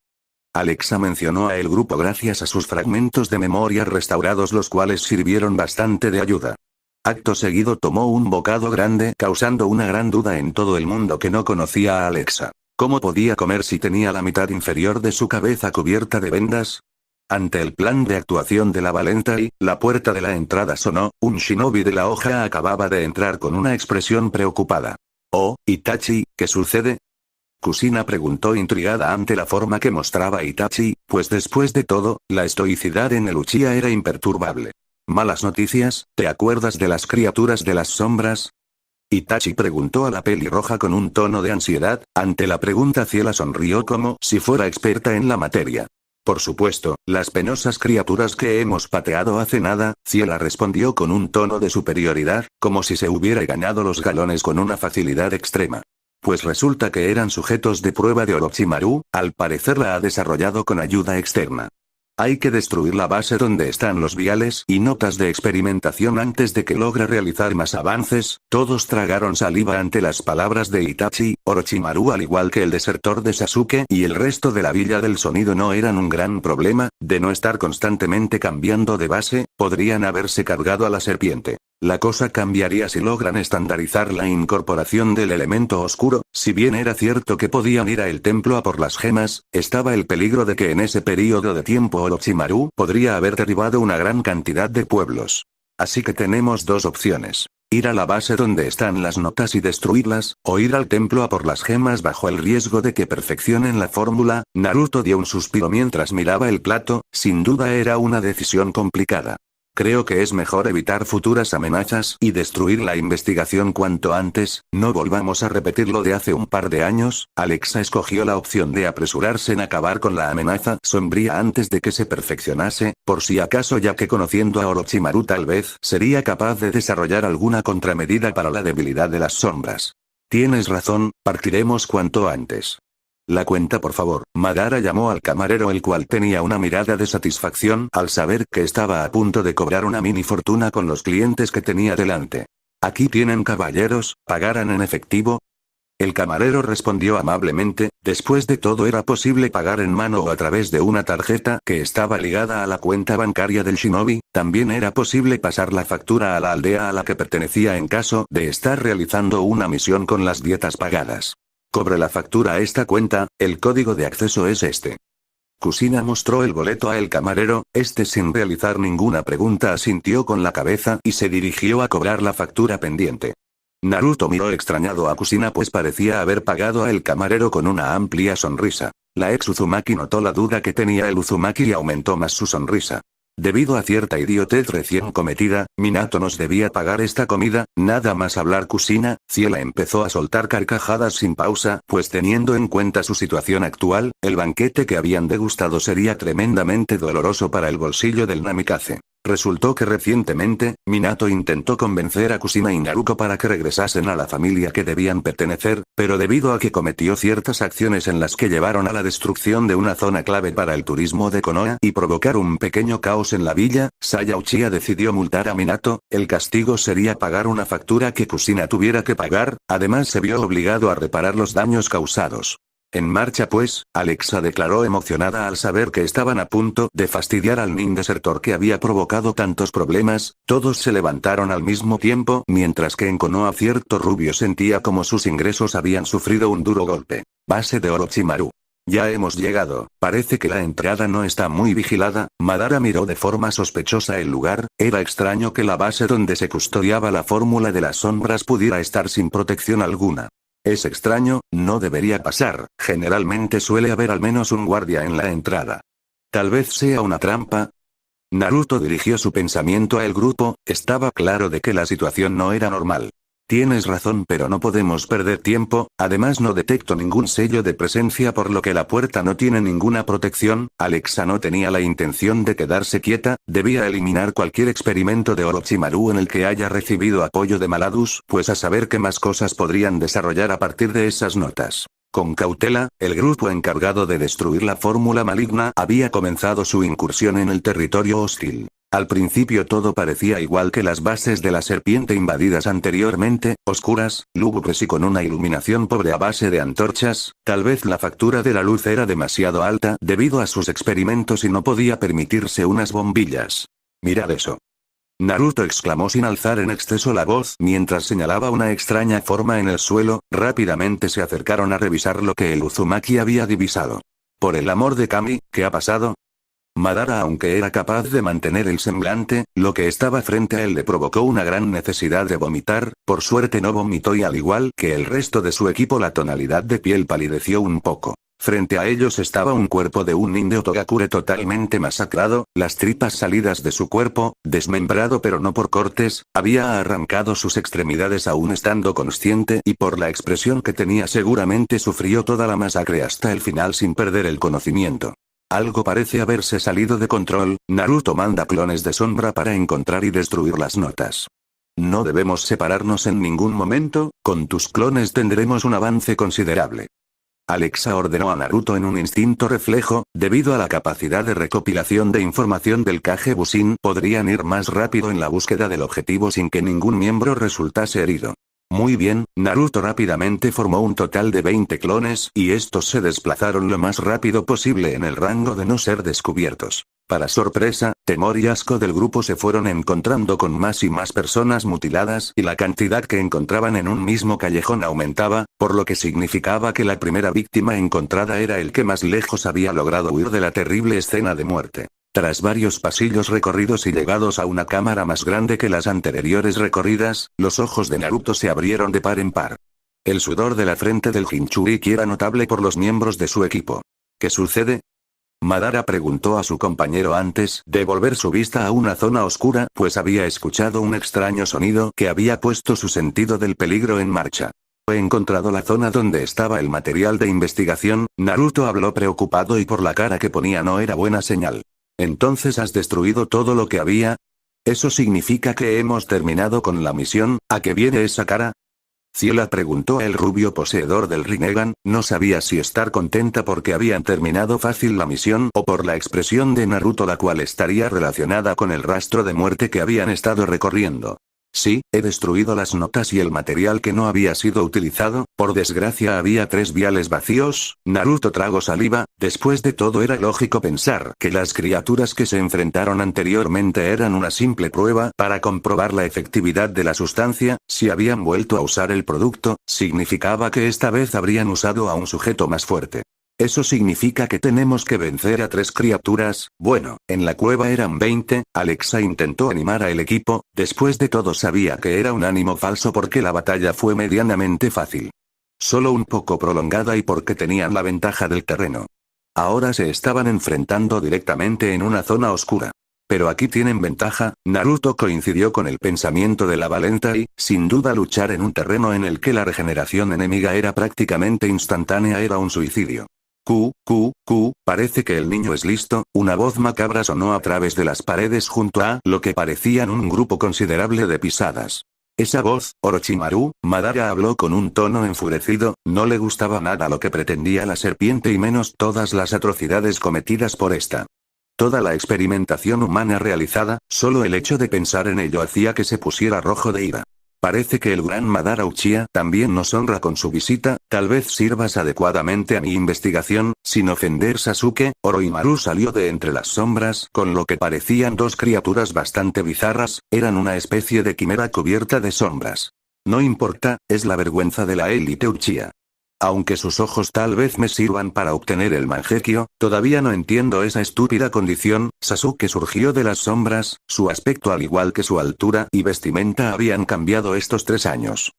Alexa mencionó a el grupo gracias a sus fragmentos de memoria restaurados los cuales sirvieron bastante de ayuda. Acto seguido tomó un bocado grande causando una gran duda en todo el mundo que no conocía a Alexa. ¿Cómo podía comer si tenía la mitad inferior de su cabeza cubierta de vendas? Ante el plan de actuación de la Valenta y la puerta de la entrada sonó, un shinobi de la hoja acababa de entrar con una expresión preocupada. «Oh, Itachi, ¿qué sucede?» Kushina preguntó intrigada ante la forma que mostraba Itachi, pues después de todo, la estoicidad en el Uchiha era imperturbable. «Malas noticias, ¿te acuerdas de las criaturas de las sombras?» Itachi preguntó a la pelirroja con un tono de ansiedad, ante la pregunta Ciela sonrió como si fuera experta en la materia. «Por supuesto, las penosas criaturas que hemos pateado hace nada», Ciela respondió con un tono de superioridad, como si se hubiera ganado los galones con una facilidad extrema. Pues resulta que eran sujetos de prueba de Orochimaru, al parecer la ha desarrollado con ayuda externa. Hay que destruir la base donde están los viales y notas de experimentación antes de que logre realizar más avances. Todos tragaron saliva ante las palabras de Itachi. Orochimaru al igual que el desertor de Sasuke y el resto de la Villa del Sonido no eran un gran problema, de no estar constantemente cambiando de base, podrían haberse cargado a la serpiente. La cosa cambiaría si logran estandarizar la incorporación del elemento oscuro, si bien era cierto que podían ir a el templo a por las gemas, estaba el peligro de que en ese período de tiempo Orochimaru podría haber derribado una gran cantidad de pueblos. Así que tenemos dos opciones. Ir a la base donde están las notas y destruirlas, o ir al templo a por las gemas bajo el riesgo de que perfeccionen la fórmula. Naruto dio un suspiro mientras miraba el plato, sin duda era una decisión complicada. Creo que es mejor evitar futuras amenazas y destruir la investigación cuanto antes, no volvamos a repetir lo de hace un par de años. Alexa escogió la opción de apresurarse en acabar con la amenaza sombría antes de que se perfeccionase, por si acaso, ya que conociendo a Orochimaru tal vez sería capaz de desarrollar alguna contramedida para la debilidad de las sombras. Tienes razón, partiremos cuanto antes. La cuenta, por favor. Madara llamó al camarero, el cual tenía una mirada de satisfacción al saber que estaba a punto de cobrar una mini fortuna con los clientes que tenía delante. Aquí tienen, caballeros, ¿pagarán en efectivo? El camarero respondió amablemente. Después de todo, era posible pagar en mano o a través de una tarjeta que estaba ligada a la cuenta bancaria del shinobi. También era posible pasar la factura a la aldea a la que pertenecía en caso de estar realizando una misión con las dietas pagadas. Cobre la factura a esta cuenta, el código de acceso es este. Kushina mostró el boleto a el camarero, este sin realizar ninguna pregunta asintió con la cabeza y se dirigió a cobrar la factura pendiente. Naruto miró extrañado a Kushina, pues parecía haber pagado a el camarero con una amplia sonrisa. La ex Uzumaki notó la duda que tenía el Uzumaki y aumentó más su sonrisa. Debido a cierta idiotez recién cometida, Minato nos debía pagar esta comida. Nada más hablar Kushina, Ciela empezó a soltar carcajadas sin pausa, pues teniendo en cuenta su situación actual, el banquete que habían degustado sería tremendamente doloroso para el bolsillo del Namikaze. Resultó que recientemente, Minato intentó convencer a Kushina y Naruto para que regresasen a la familia que debían pertenecer, pero debido a que cometió ciertas acciones en las que llevaron a la destrucción de una zona clave para el turismo de Konoha y provocar un pequeño caos en la villa, Saya Uchiha decidió multar a Minato. El castigo sería pagar una factura que Kushina tuviera que pagar, además se vio obligado a reparar los daños causados. En marcha pues, Alexa declaró emocionada al saber que estaban a punto de fastidiar al nin desertor que había provocado tantos problemas. Todos se levantaron al mismo tiempo, mientras que en Konoha cierto rubio sentía como sus ingresos habían sufrido un duro golpe. Base de Orochimaru. Ya hemos llegado, parece que la entrada no está muy vigilada. Madara miró de forma sospechosa el lugar. Era extraño que la base donde se custodiaba la fórmula de las sombras pudiera estar sin protección alguna. Es extraño, no debería pasar, generalmente suele haber al menos un guardia en la entrada. Tal vez sea una trampa. Naruto dirigió su pensamiento al grupo, estaba claro de que la situación no era normal. Tienes razón, pero no podemos perder tiempo, además no detecto ningún sello de presencia por lo que la puerta no tiene ninguna protección. Alexa no tenía la intención de quedarse quieta, debía eliminar cualquier experimento de Orochimaru en el que haya recibido apoyo de Maladus, pues a saber qué más cosas podrían desarrollar a partir de esas notas. Con cautela, el grupo encargado de destruir la fórmula maligna había comenzado su incursión en el territorio hostil. Al principio todo parecía igual que las bases de la serpiente invadidas anteriormente, oscuras, lúgubres y con una iluminación pobre a base de antorchas. Tal vez la factura de la luz era demasiado alta debido a sus experimentos y no podía permitirse unas bombillas. Mirad eso. Naruto exclamó sin alzar en exceso la voz mientras señalaba una extraña forma en el suelo. Rápidamente se acercaron a revisar lo que el Uzumaki había divisado. Por el amor de Kami, ¿qué ha pasado? Madara, aunque era capaz de mantener el semblante, lo que estaba frente a él le provocó una gran necesidad de vomitar. Por suerte no vomitó y al igual que el resto de su equipo la tonalidad de piel palideció un poco. Frente a ellos estaba un cuerpo de un nin de Otogakure totalmente masacrado, las tripas salidas de su cuerpo, desmembrado pero no por cortes, había arrancado sus extremidades aún estando consciente y por la expresión que tenía seguramente sufrió toda la masacre hasta el final sin perder el conocimiento. Algo parece haberse salido de control. Naruto manda clones de sombra para encontrar y destruir las notas. No debemos separarnos en ningún momento, con tus clones tendremos un avance considerable. Alexa ordenó a Naruto en un instinto reflejo. Debido a la capacidad de recopilación de información del Kage Bushin, podrían ir más rápido en la búsqueda del objetivo sin que ningún miembro resultase herido. Muy bien, Naruto rápidamente formó un total de 20 clones, y estos se desplazaron lo más rápido posible en el rango de no ser descubiertos. Para sorpresa, temor y asco del grupo se fueron encontrando con más y más personas mutiladas y la cantidad que encontraban en un mismo callejón aumentaba, por lo que significaba que la primera víctima encontrada era el que más lejos había logrado huir de la terrible escena de muerte. Tras varios pasillos recorridos y llegados a una cámara más grande que las anteriores recorridas, los ojos de Naruto se abrieron de par en par. El sudor de la frente del Jinchuriki era notable por los miembros de su equipo. ¿Qué sucede? Madara preguntó a su compañero antes de volver su vista a una zona oscura, pues había escuchado un extraño sonido que había puesto su sentido del peligro en marcha. He encontrado la zona donde estaba el material de investigación, Naruto habló preocupado y por la cara que ponía no era buena señal. ¿Entonces has destruido todo lo que había? ¿Eso significa que hemos terminado con la misión? ¿A qué viene esa cara? Ciela preguntó el rubio poseedor del Rinnegan, no sabía si estar contenta porque habían terminado fácil la misión o por la expresión de Naruto, la cual estaría relacionada con el rastro de muerte que habían estado recorriendo. Sí, he destruido las notas y el material que no había sido utilizado, por desgracia había 3 viales vacíos. Naruto tragó saliva, después de todo era lógico pensar que las criaturas que se enfrentaron anteriormente eran una simple prueba para comprobar la efectividad de la sustancia. Si habían vuelto a usar el producto, significaba que esta vez habrían usado a un sujeto más fuerte. Eso significa que tenemos que vencer a 3 criaturas. Bueno, en la cueva eran 20, Alexa intentó animar a el equipo, después de todo sabía que era un ánimo falso porque la batalla fue medianamente fácil. Solo un poco prolongada y porque tenían la ventaja del terreno. Ahora se estaban enfrentando directamente en una zona oscura. Pero aquí tienen ventaja. Naruto coincidió con el pensamiento de la valenta y, sin duda, luchar en un terreno en el que la regeneración enemiga era prácticamente instantánea era un suicidio. Parece que el niño es listo. Una voz macabra sonó a través de las paredes junto a lo que parecían un grupo considerable de pisadas. Esa voz, Orochimaru. Madara habló con un tono enfurecido, no le gustaba nada lo que pretendía la serpiente y menos todas las atrocidades cometidas por esta. Toda la experimentación humana realizada, solo el hecho de pensar en ello hacía que se pusiera rojo de ira. Parece que el gran Madara Uchiha también nos honra con su visita, tal vez sirvas adecuadamente a mi investigación, sin ofender Sasuke. Orochimaru salió de entre las sombras con lo que parecían 2 criaturas bastante bizarras, eran una especie de quimera cubierta de sombras. No importa, es la vergüenza de la élite Uchiha. Aunque sus ojos tal vez me sirvan para obtener el Mangekyo, todavía no entiendo esa estúpida condición. Sasuke surgió de las sombras, su aspecto al igual que su altura y vestimenta habían cambiado estos 3 años.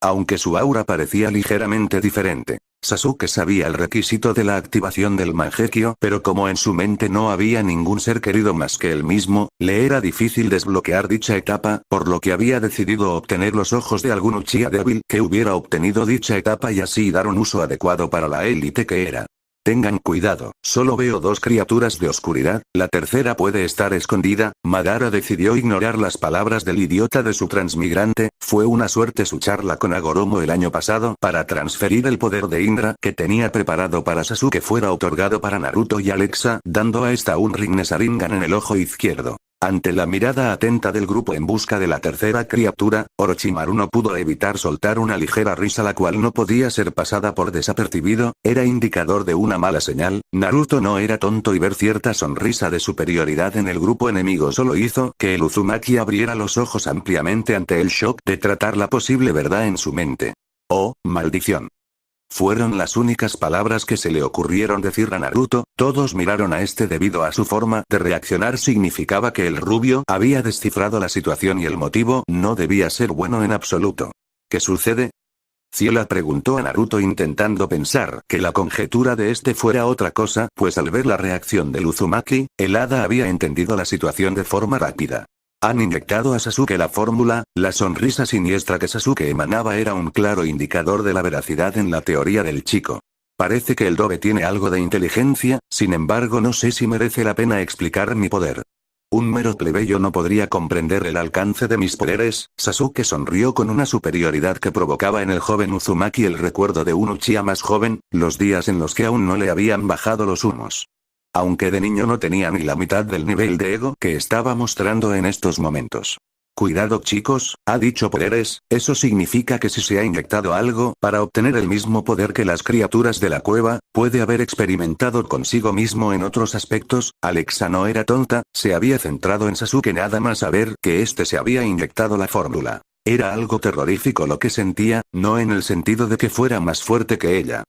Aunque su aura parecía ligeramente diferente. Sasuke sabía el requisito de la activación del Mangekyo, pero como en su mente no había ningún ser querido más que él mismo, le era difícil desbloquear dicha etapa, por lo que había decidido obtener los ojos de algún Uchiha débil que hubiera obtenido dicha etapa y así dar un uso adecuado para la élite que era. Tengan cuidado, solo veo 2 criaturas de oscuridad, la tercera puede estar escondida. Madara decidió ignorar las palabras del idiota de su transmigrante, fue una suerte su charla con Agoromo el año pasado para transferir el poder de Indra que tenía preparado para Sasuke fuera otorgado para Naruto y Alexa, dando a esta un Rinne Sharingan en el ojo izquierdo. Ante la mirada atenta del grupo en busca de la tercera criatura, Orochimaru no pudo evitar soltar una ligera risa la cual no podía ser pasada por desapercibido, era indicador de una mala señal. Naruto no era tonto y ver cierta sonrisa de superioridad en el grupo enemigo solo hizo que el Uzumaki abriera los ojos ampliamente ante el shock de tratar la posible verdad en su mente. ¡Oh, maldición! Fueron las únicas palabras que se le ocurrieron decir a Naruto. Todos miraron a este debido a su forma de reaccionar. Significaba que el rubio había descifrado la situación y el motivo no debía ser bueno en absoluto. ¿Qué sucede? Ciela preguntó a Naruto intentando pensar que la conjetura de este fuera otra cosa, pues al ver la reacción del Uzumaki, el hada había entendido la situación de forma rápida. Han inyectado a Sasuke la fórmula. La sonrisa siniestra que Sasuke emanaba era un claro indicador de la veracidad en la teoría del chico. Parece que el Dobe tiene algo de inteligencia, sin embargo no sé si merece la pena explicar mi poder. Un mero plebeyo no podría comprender el alcance de mis poderes. Sasuke sonrió con una superioridad que provocaba en el joven Uzumaki el recuerdo de un Uchiha más joven, los días en los que aún no le habían bajado los humos. Aunque de niño no tenía ni la mitad del nivel de ego que estaba mostrando en estos momentos. Cuidado chicos, ha dicho poderes, eso significa que si se ha inyectado algo para obtener el mismo poder que las criaturas de la cueva, puede haber experimentado consigo mismo en otros aspectos. Alexa no era tonta, se había centrado en Sasuke nada más a ver que este se había inyectado la fórmula. Era algo terrorífico lo que sentía, no en el sentido de que fuera más fuerte que ella.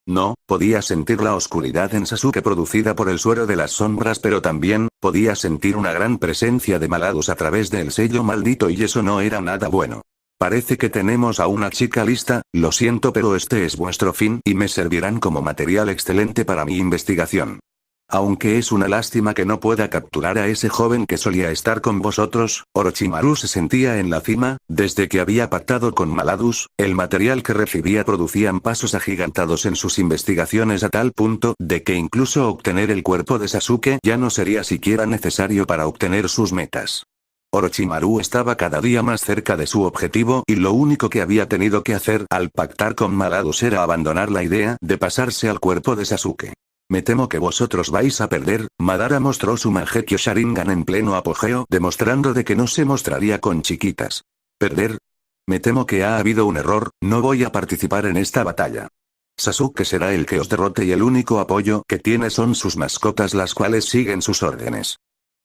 No, podía sentir la oscuridad en Sasuke producida por el suero de las sombras, pero también, podía sentir una gran presencia de Maladus a través del sello maldito y eso no era nada bueno. Parece que tenemos a una chica lista, lo siento pero este es vuestro fin y me servirán como material excelente para mi investigación. Aunque es una lástima que no pueda capturar a ese joven que solía estar con vosotros, Orochimaru se sentía en la cima, desde que había pactado con Maladus, el material que recibía producían pasos agigantados en sus investigaciones a tal punto de que incluso obtener el cuerpo de Sasuke ya no sería siquiera necesario para obtener sus metas. Orochimaru estaba cada día más cerca de su objetivo y lo único que había tenido que hacer al pactar con Maladus era abandonar la idea de pasarse al cuerpo de Sasuke. Me temo que vosotros vais a perder. Madara mostró su Mangekyo Sharingan en pleno apogeo, demostrando de que no se mostraría con chiquitas. ¿Perder? Me temo que ha habido un error, no voy a participar en esta batalla. Sasuke será el que os derrote y el único apoyo que tiene son sus mascotas las cuales siguen sus órdenes.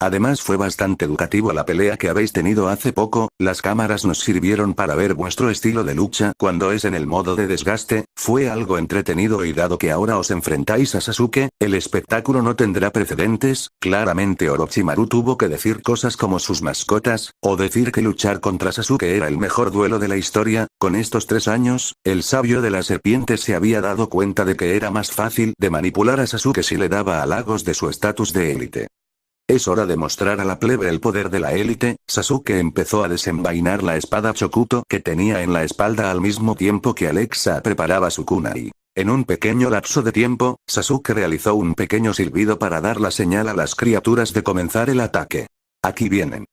Además fue bastante educativo la pelea que habéis tenido hace poco, las cámaras nos sirvieron para ver vuestro estilo de lucha cuando es en el modo de desgaste, fue algo entretenido y dado que ahora os enfrentáis a Sasuke, el espectáculo no tendrá precedentes, claramente Orochimaru tuvo que decir cosas como sus mascotas, o decir que luchar contra Sasuke era el mejor duelo de la historia, con estos 3 años, el sabio de la serpiente se había dado cuenta de que era más fácil de manipular a Sasuke si le daba halagos de su estatus de élite. Es hora de mostrar a la plebe el poder de la élite. Sasuke empezó a desenvainar la espada Chokuto que tenía en la espalda al mismo tiempo que Alexa preparaba su kunai. En un pequeño lapso de tiempo, Sasuke realizó un pequeño silbido para dar la señal a las criaturas de comenzar el ataque. Aquí vienen.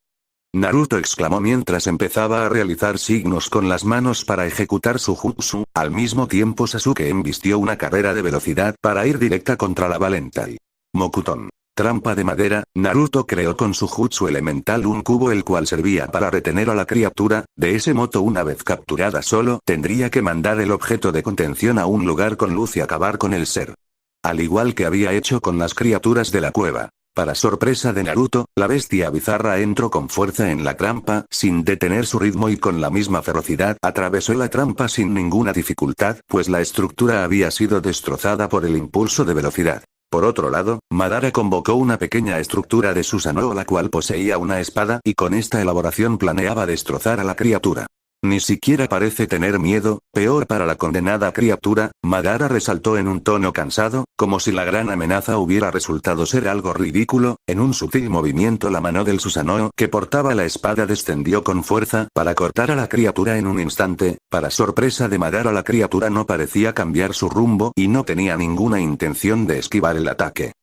Naruto exclamó mientras empezaba a realizar signos con las manos para ejecutar su jutsu, al mismo tiempo Sasuke embistió una carrera de velocidad para ir directa contra la Valentai. Mokuton. Trampa de madera, Naruto creó con su jutsu elemental un cubo el cual servía para retener a la criatura, de ese modo una vez capturada solo tendría que mandar el objeto de contención a un lugar con luz y acabar con el ser. Al igual que había hecho con las criaturas de la cueva. Para sorpresa de Naruto, la bestia bizarra entró con fuerza en la trampa, sin detener su ritmo y con la misma ferocidad atravesó la trampa sin ninguna dificultad, pues la estructura había sido destrozada por el impulso de velocidad. Por otro lado, Madara convocó una pequeña estructura de Susanoo la cual poseía una espada y con esta elaboración planeaba destrozar a la criatura. Ni siquiera parece tener miedo, peor para la condenada criatura, Madara resaltó en un tono cansado, como si la gran amenaza hubiera resultado ser algo ridículo, en un sutil movimiento la mano del Susanoo que portaba la espada descendió con fuerza para cortar a la criatura en un instante, para sorpresa de Madara la criatura no parecía cambiar su rumbo y no tenía ninguna intención de esquivar el ataque.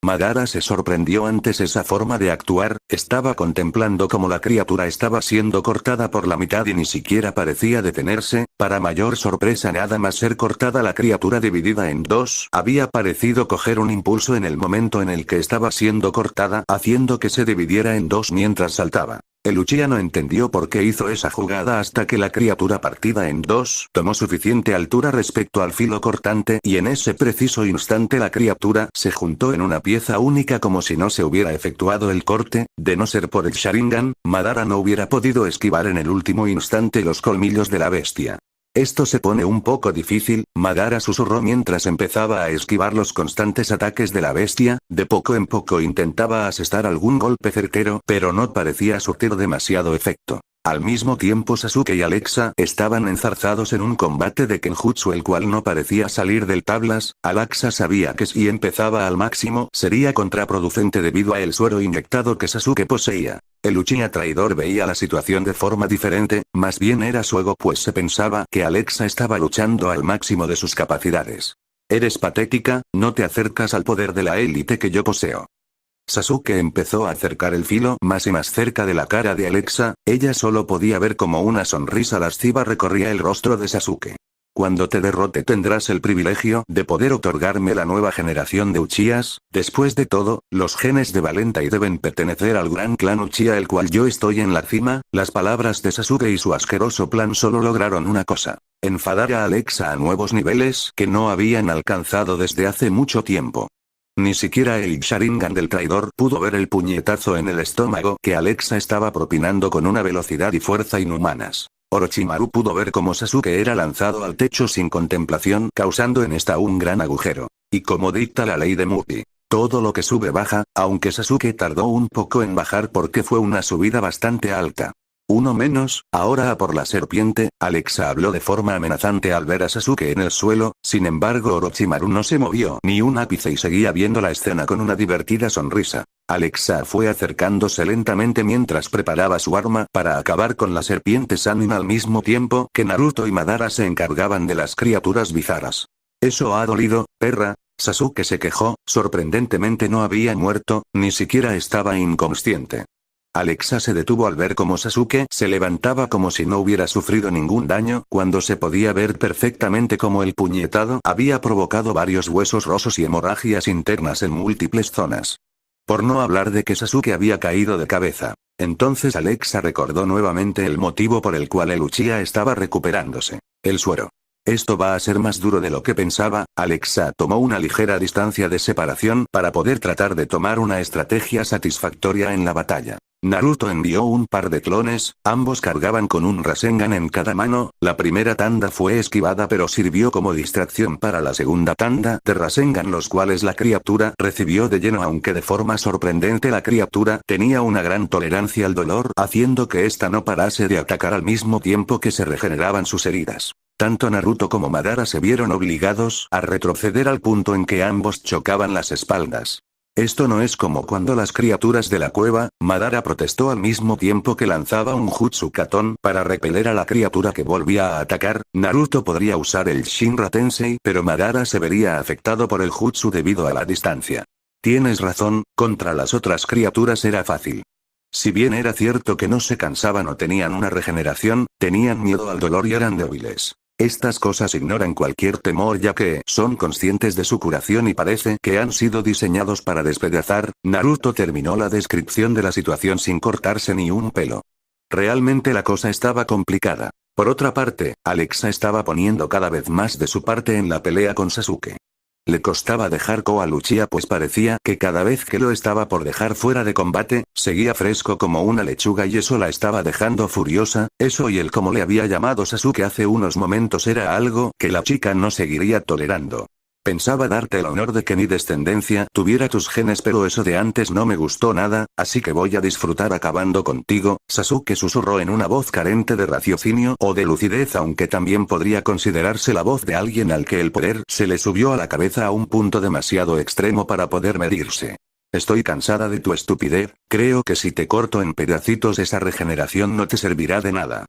Madara se sorprendió antes esa forma de actuar, estaba contemplando cómo la criatura estaba siendo cortada por la mitad y ni siquiera parecía detenerse, para mayor sorpresa nada más ser cortada la criatura dividida en 2 había parecido coger un impulso en el momento en el que estaba siendo cortada haciendo que se dividiera en 2 mientras saltaba. El Uchiha no entendió por qué hizo esa jugada hasta que la criatura partida en 2 tomó suficiente altura respecto al filo cortante y en ese preciso instante la criatura se juntó en una pieza única como si no se hubiera efectuado el corte, de no ser por el Sharingan, Madara no hubiera podido esquivar en el último instante los colmillos de la bestia. Esto se pone un poco difícil, Madara susurró mientras empezaba a esquivar los constantes ataques de la bestia, de poco en poco intentaba asestar algún golpe certero pero no parecía surtir demasiado efecto. Al mismo tiempo Sasuke y Alexa estaban enzarzados en un combate de Kenjutsu el cual no parecía salir del tablas, Alexa sabía que si empezaba al máximo sería contraproducente debido a el suero inyectado que Sasuke poseía. El Uchiha traidor veía la situación de forma diferente, más bien era su ego pues se pensaba que Alexa estaba luchando al máximo de sus capacidades. Eres patética, no te acercas al poder de la élite que yo poseo. Sasuke empezó a acercar el filo más y más cerca de la cara de Alexa, ella solo podía ver como una sonrisa lasciva recorría el rostro de Sasuke. Cuando te derrote tendrás el privilegio de poder otorgarme la nueva generación de Uchihas, después de todo, los genes de Valentai deben pertenecer al gran clan Uchiha el cual yo estoy en la cima. Las palabras de Sasuke y su asqueroso plan solo lograron una cosa, enfadar a Alexa a nuevos niveles que no habían alcanzado desde hace mucho tiempo. Ni siquiera el Sharingan del traidor pudo ver el puñetazo en el estómago que Alexa estaba propinando con una velocidad y fuerza inhumanas. Orochimaru pudo ver cómo Sasuke era lanzado al techo sin contemplación, causando en esta un gran agujero. Y como dicta la ley de Murphy, todo lo que sube baja, aunque Sasuke tardó un poco en bajar porque fue una subida bastante alta. Uno menos, ahora a por la serpiente. Alexa habló de forma amenazante al ver a Sasuke en el suelo, sin embargo Orochimaru no se movió ni un ápice y seguía viendo la escena con una divertida sonrisa. Alexa fue acercándose lentamente mientras preparaba su arma para acabar con la serpiente Sannin al mismo tiempo que Naruto y Madara se encargaban de las criaturas bizarras. «Eso ha dolido, perra». Sasuke se quejó, sorprendentemente no había muerto, ni siquiera estaba inconsciente. Alexa se detuvo al ver cómo Sasuke se levantaba como si no hubiera sufrido ningún daño, cuando se podía ver perfectamente cómo el puñetado había provocado varios huesos rosos y hemorragias internas en múltiples zonas. Por no hablar de que Sasuke había caído de cabeza. Entonces Alexa recordó nuevamente el motivo por el cual el Uchiha estaba recuperándose. El suero. Esto va a ser más duro de lo que pensaba. Alexa tomó una ligera distancia de separación para poder tratar de tomar una estrategia satisfactoria en la batalla. Naruto envió un par de clones, ambos cargaban con un Rasengan en cada mano. La primera tanda fue esquivada pero sirvió como distracción para la segunda tanda de Rasengan, los cuales la criatura recibió de lleno, aunque de forma sorprendente la criatura tenía una gran tolerancia al dolor, haciendo que ésta no parase de atacar al mismo tiempo que se regeneraban sus heridas. Tanto Naruto como Madara se vieron obligados a retroceder al punto en que ambos chocaban las espaldas. Esto no es como cuando las criaturas de la cueva. Madara protestó al mismo tiempo que lanzaba un Jutsu Katon para repeler a la criatura que volvía a atacar. Naruto podría usar el Shinra Tensei, pero Madara se vería afectado por el Jutsu debido a la distancia. Tienes razón, contra las otras criaturas era fácil. Si bien era cierto que no se cansaban o tenían una regeneración, tenían miedo al dolor y eran débiles. Estas cosas ignoran cualquier temor ya que son conscientes de su curación y parece que han sido diseñados para despedazar. Naruto terminó la descripción de la situación sin cortarse ni un pelo. Realmente la cosa estaba complicada. Por otra parte, Alexa estaba poniendo cada vez más de su parte en la pelea con Sasuke. Le costaba dejar al Uchiha pues parecía que cada vez que lo estaba por dejar fuera de combate, seguía fresco como una lechuga y eso la estaba dejando furiosa. Eso y el como le había llamado Sasuke hace unos momentos era algo que la chica no seguiría tolerando. Pensaba darte el honor de que mi descendencia tuviera tus genes, pero eso de antes no me gustó nada, así que voy a disfrutar acabando contigo. Sasuke susurró en una voz carente de raciocinio o de lucidez, aunque también podría considerarse la voz de alguien al que el poder se le subió a la cabeza a un punto demasiado extremo para poder medirse. Estoy cansada de tu estupidez, creo que si te corto en pedacitos esa regeneración no te servirá de nada.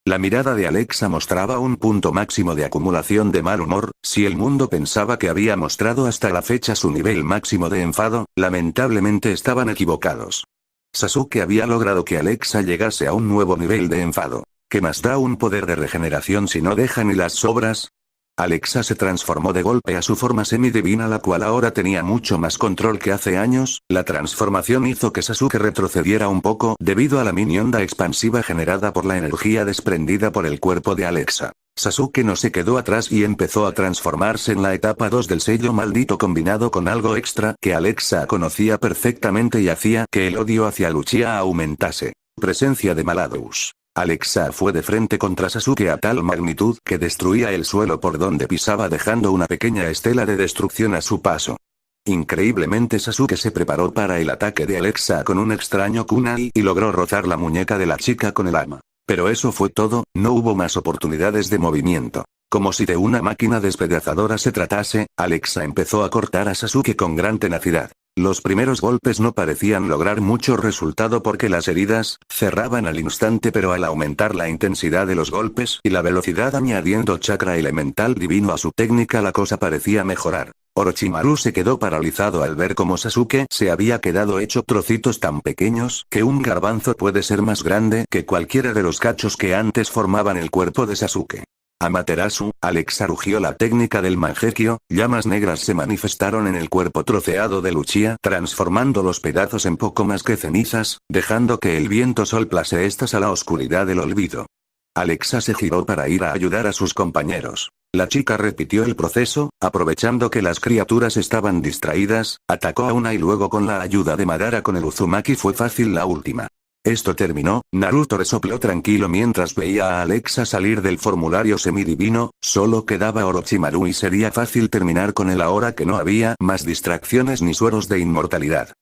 La mirada de Alexa mostraba un punto máximo de acumulación de mal humor. Si el mundo pensaba que había mostrado hasta la fecha su nivel máximo de enfado, lamentablemente estaban equivocados. Sasuke había logrado que Alexa llegase a un nuevo nivel de enfado. ¿Qué más da un poder de regeneración si no deja ni las sobras? Alexa se transformó de golpe a su forma semidivina, la cual ahora tenía mucho más control que hace años. La transformación hizo que Sasuke retrocediera un poco debido a la mini onda expansiva generada por la energía desprendida por el cuerpo de Alexa. Sasuke no se quedó atrás y empezó a transformarse en la etapa 2 del sello maldito combinado con algo extra que Alexa conocía perfectamente y hacía que el odio hacia el Uchiha aumentase. Presencia de Maladus. Alexa fue de frente contra Sasuke a tal magnitud que destruía el suelo por donde pisaba, dejando una pequeña estela de destrucción a su paso. Increíblemente Sasuke se preparó para el ataque de Alexa con un extraño kunai y logró rozar la muñeca de la chica con el arma. Pero eso fue todo, no hubo más oportunidades de movimiento. Como si de una máquina despedazadora se tratase, Alexa empezó a cortar a Sasuke con gran tenacidad. Los primeros golpes no parecían lograr mucho resultado porque las heridas cerraban al instante, pero al aumentar la intensidad de los golpes y la velocidad añadiendo chakra elemental divino a su técnica, la cosa parecía mejorar. Orochimaru se quedó paralizado al ver cómo Sasuke se había quedado hecho trocitos tan pequeños que un garbanzo puede ser más grande que cualquiera de los cachos que antes formaban el cuerpo de Sasuke. Amaterasu, Alexa rugió la técnica del Mangekyo, llamas negras se manifestaron en el cuerpo troceado de Uchiha, transformando los pedazos en poco más que cenizas, dejando que el viento soplase estas a la oscuridad del olvido. Alexa se giró para ir a ayudar a sus compañeros. La chica repitió el proceso, aprovechando que las criaturas estaban distraídas, atacó a una y luego con la ayuda de Madara con el Uzumaki fue fácil la última. Esto terminó, Naruto resopló tranquilo mientras veía a Alexa salir del formulario semidivino, solo quedaba Orochimaru y sería fácil terminar con él ahora que no había más distracciones ni sueros de inmortalidad.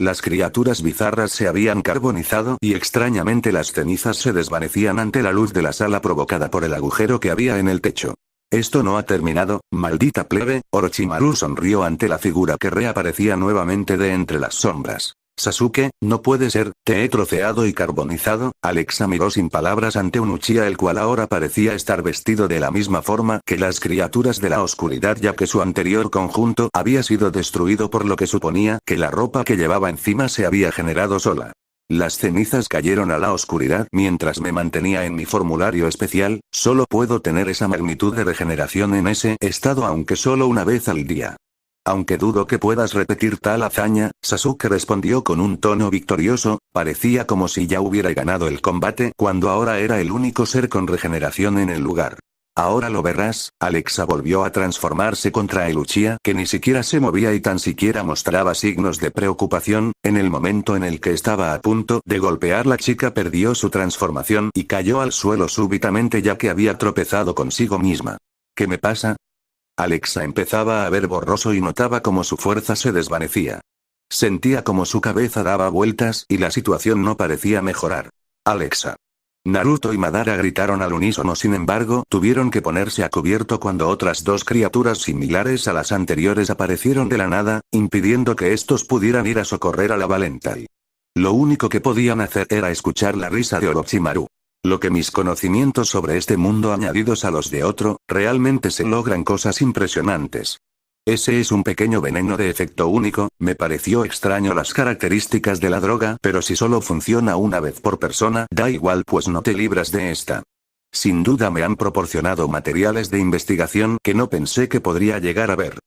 Las criaturas bizarras se habían carbonizado y extrañamente las cenizas se desvanecían ante la luz de la sala provocada por el agujero que había en el techo. Esto no ha terminado, maldita plebe. Orochimaru sonrió ante la figura que reaparecía nuevamente de entre las sombras. Sasuke, no puede ser, te he troceado y carbonizado. Alexa miró sin palabras ante un Uchiha el cual ahora parecía estar vestido de la misma forma que las criaturas de la oscuridad ya que su anterior conjunto había sido destruido por lo que suponía que la ropa que llevaba encima se había generado sola. Las cenizas cayeron a la oscuridad mientras me mantenía en mi formulario especial, solo puedo tener esa magnitud de regeneración en ese estado aunque solo una vez al día. Aunque dudo que puedas repetir tal hazaña, Sasuke respondió con un tono victorioso, parecía como si ya hubiera ganado el combate cuando ahora era el único ser con regeneración en el lugar. Ahora lo verás. Alexa volvió a transformarse contra el Uchiha que ni siquiera se movía y tan siquiera mostraba signos de preocupación. En el momento en el que estaba a punto de golpear la chica perdió su transformación y cayó al suelo súbitamente ya que había tropezado consigo misma. ¿Qué me pasa? Alexa empezaba a ver borroso y notaba como su fuerza se desvanecía. Sentía como su cabeza daba vueltas y la situación no parecía mejorar. Alexa. Naruto y Madara gritaron al unísono, sin embargo, tuvieron que ponerse a cubierto cuando otras dos criaturas similares a las anteriores aparecieron de la nada, impidiendo que estos pudieran ir a socorrer a la Valentai. Lo único que podían hacer era escuchar la risa de Orochimaru. Lo que mis conocimientos sobre este mundo añadidos a los de otro, realmente se logran cosas impresionantes. Ese es un pequeño veneno de efecto único. Me pareció extraño las características de la droga, pero si solo funciona una vez por persona, da igual pues no te libras de esta. Sin duda me han proporcionado materiales de investigación que no pensé que podría llegar a ver.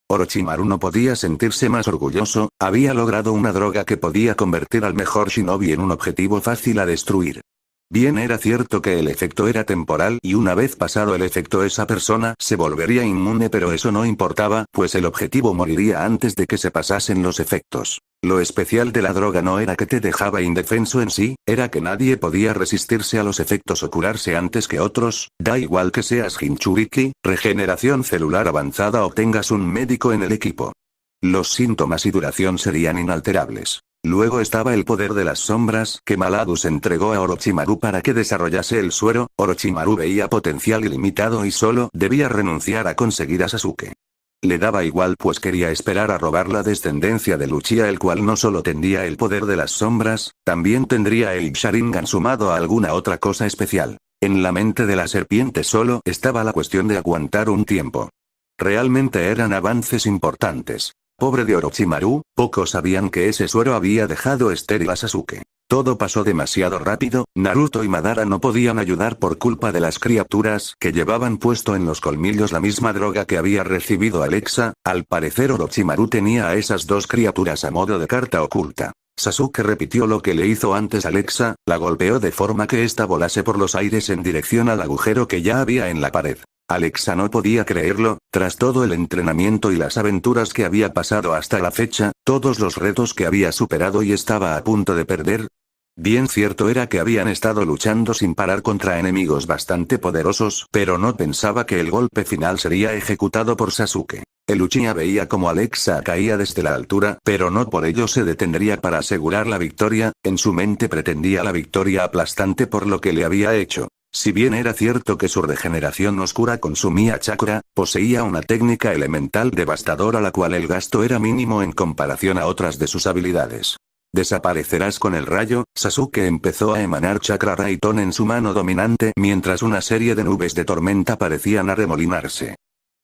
Orochimaru no podía sentirse más orgulloso, había logrado una droga que podía convertir al mejor shinobi en un objetivo fácil a destruir. Bien era cierto que el efecto era temporal y una vez pasado el efecto esa persona se volvería inmune, pero eso no importaba, pues el objetivo moriría antes de que se pasasen los efectos. Lo especial de la droga no era que te dejaba indefenso en sí, era que nadie podía resistirse a los efectos o curarse antes que otros, da igual que seas Jinchuriki, regeneración celular avanzada o tengas un médico en el equipo. Los síntomas y duración serían inalterables. Luego estaba el poder de las sombras que Maladus entregó a Orochimaru para que desarrollase el suero. Orochimaru veía potencial ilimitado y solo debía renunciar a conseguir a Sasuke. Le daba igual pues quería esperar a robar la descendencia de Uchiha el cual no solo tendría el poder de las sombras, también tendría el Sharingan sumado a alguna otra cosa especial. En la mente de la serpiente solo estaba la cuestión de aguantar un tiempo. Realmente eran avances importantes. Pobre de Orochimaru, pocos sabían que ese suero había dejado estéril a Sasuke. Todo pasó demasiado rápido, Naruto y Madara no podían ayudar por culpa de las criaturas que llevaban puesto en los colmillos la misma droga que había recibido Alexa. Al parecer Orochimaru tenía a esas dos criaturas a modo de carta oculta. Sasuke repitió lo que le hizo antes Alexa, la golpeó de forma que ésta volase por los aires en dirección al agujero que ya había en la pared. Alexa no podía creerlo, tras todo el entrenamiento y las aventuras que había pasado hasta la fecha, todos los retos que había superado y estaba a punto de perder. Bien cierto era que habían estado luchando sin parar contra enemigos bastante poderosos, pero no pensaba que el golpe final sería ejecutado por Sasuke. El Uchiha veía como Alexa caía desde la altura, pero no por ello se detendría para asegurar la victoria, en su mente pretendía la victoria aplastante por lo que le había hecho. Si bien era cierto que su regeneración oscura consumía chakra, poseía una técnica elemental devastadora la cual el gasto era mínimo en comparación a otras de sus habilidades. Desaparecerás con el rayo. Sasuke empezó a emanar chakra Raitón en su mano dominante mientras una serie de nubes de tormenta parecían arremolinarse.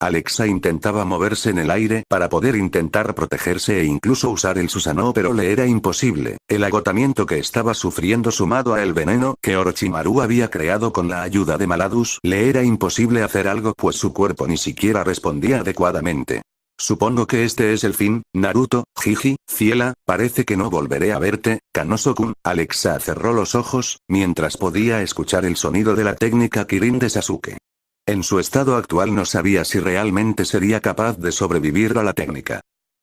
Alexa intentaba moverse en el aire para poder intentar protegerse e incluso usar el Susanoo, pero le era imposible. El agotamiento que estaba sufriendo sumado a el veneno que Orochimaru había creado con la ayuda de Maladus le era imposible hacer algo pues su cuerpo ni siquiera respondía adecuadamente. Supongo que este es el fin, Naruto. Jiji, Ciela, parece que no volveré a verte, Kanoso-kun. Alexa cerró los ojos, mientras podía escuchar el sonido de la técnica Kirin de Sasuke. En su estado actual no sabía si realmente sería capaz de sobrevivir a la técnica.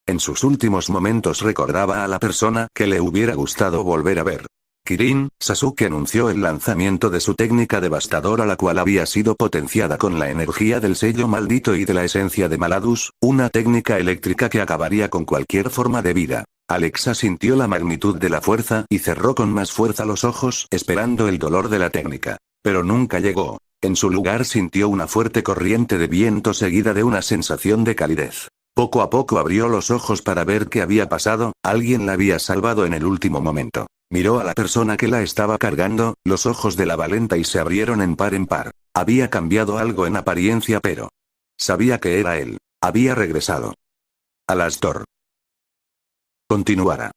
En sus últimos momentos recordaba a la persona que le hubiera gustado volver a ver. Kirin, Sasuke anunció el lanzamiento de su técnica devastadora, la cual había sido potenciada con la energía del sello maldito y de la esencia de Maladus, una técnica eléctrica que acabaría con cualquier forma de vida. Alexa sintió la magnitud de la fuerza y cerró con más fuerza los ojos esperando el dolor de la técnica. Pero nunca llegó. En su lugar sintió una fuerte corriente de viento seguida de una sensación de calidez. Poco a poco abrió los ojos para ver qué había pasado, alguien la había salvado en el último momento. Miró a la persona que la estaba cargando, los ojos de la valenta y se abrieron en par en par. Había cambiado algo en apariencia, pero sabía que era él. Había regresado. Alastor. Continuará.